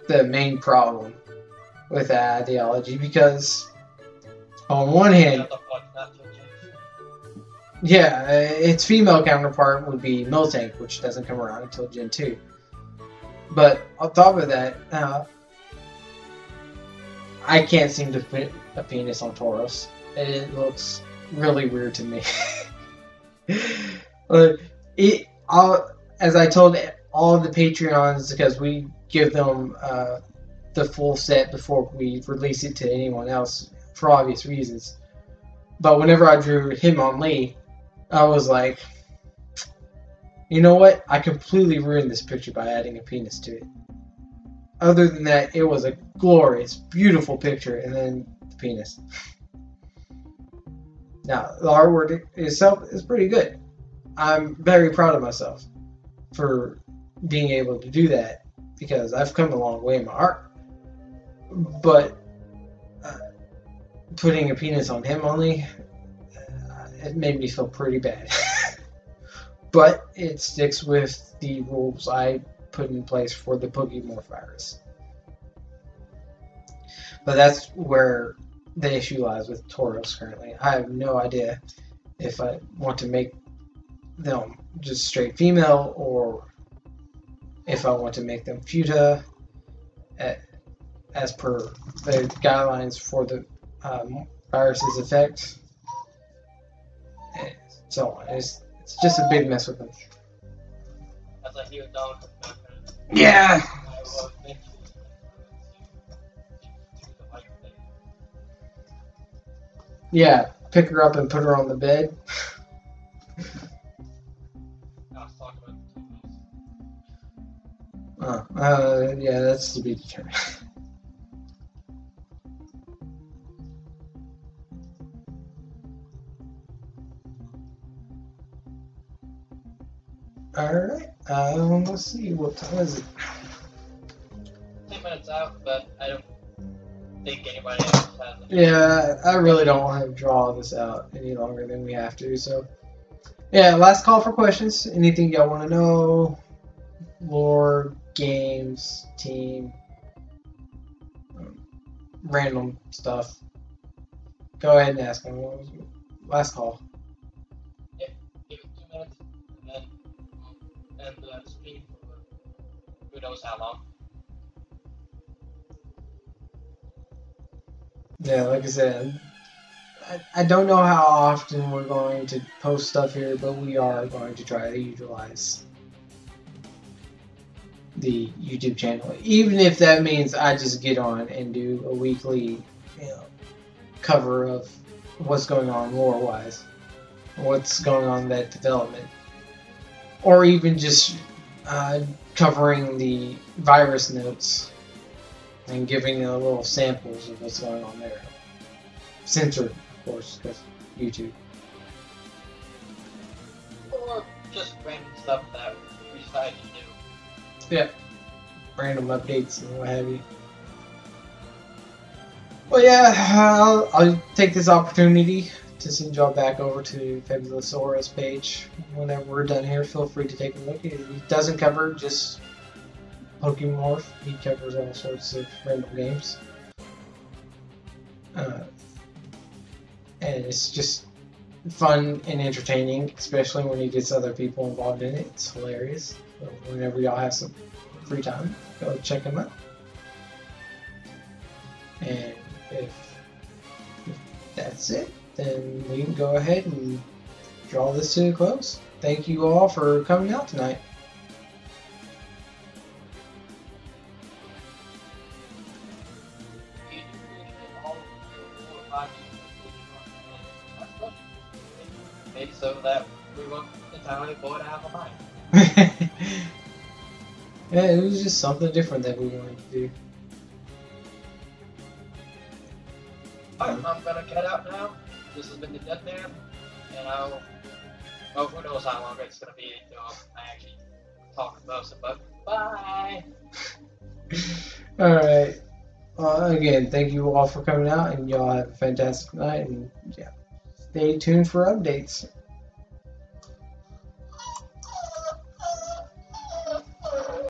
the main problem with that ideology, because on one hand, yeah, its female counterpart would be Miltank, which doesn't come around until Gen 2. But on top of that, I can't seem to fit a penis on Tauros. It looks really weird to me. As I told all of the Patreons, because we give them the full set before we release it to anyone else for obvious reasons. But whenever I drew Hitmonlee, I was like, you know what? I completely ruined this picture by adding a penis to it. Other than that, it was a glorious, beautiful picture, and then the penis. Now, the artwork itself is pretty good. I'm very proud of myself for being able to do that, because I've come a long way in my art. But putting a penis on Hitmonlee, it made me feel pretty bad. But it sticks with the rules I put in place for the Pokemorph virus. But that's where the issue lies with Tauros currently. I have no idea if I want to make them just straight female, or if I want to make them Futa as per the guidelines for the virus's effect. And so on. It's just a big mess with them. As I hear dog. Yeah. Yeah, pick her up and put her on the bed. Yeah, that's to be determined. Alright, let's see, what time is it? 10 minutes out, but I don't think anybody else has it. Yeah, I really don't want to draw this out any longer than we have to, so. Yeah, last call for questions. Anything y'all want to know? Lore, games, team, random stuff. Go ahead and ask them. What was last call? Yeah, give it 2 minutes, and then end the stream for who knows how long. Yeah, like I said, I don't know how often we're going to post stuff here, but we are going to try to utilize the YouTube channel, even if that means I just get on and do a weekly, cover of what's going on lore-wise, what's going on in that development, or even just covering the virus notes and giving a little samples of what's going on there. Censored, of course, because YouTube. Or just random stuff that we decide to do. Yeah, random updates and what have you. Well, yeah, I'll take this opportunity to send y'all back over to Fabulosaurus page. Whenever we're done here, feel free to take a look. He doesn't cover just Pokemorph. He covers all sorts of random games. And it's just fun and entertaining, especially when he gets other people involved in it. It's hilarious. So whenever y'all have some free time, go check him out. And if that's it, then we can go ahead and draw this to a close. Thank you all for coming out tonight. Maybe so that we won't entirely bored out of our mind. Yeah, it was just something different that we wanted to do. Alright, I'm gonna cut out now. This has been the Dead Man, and who knows how long it's gonna be until I actually talk most of it. Bye! Alright. Again, thank you all for coming out, and y'all have a fantastic night, and yeah, stay tuned for updates.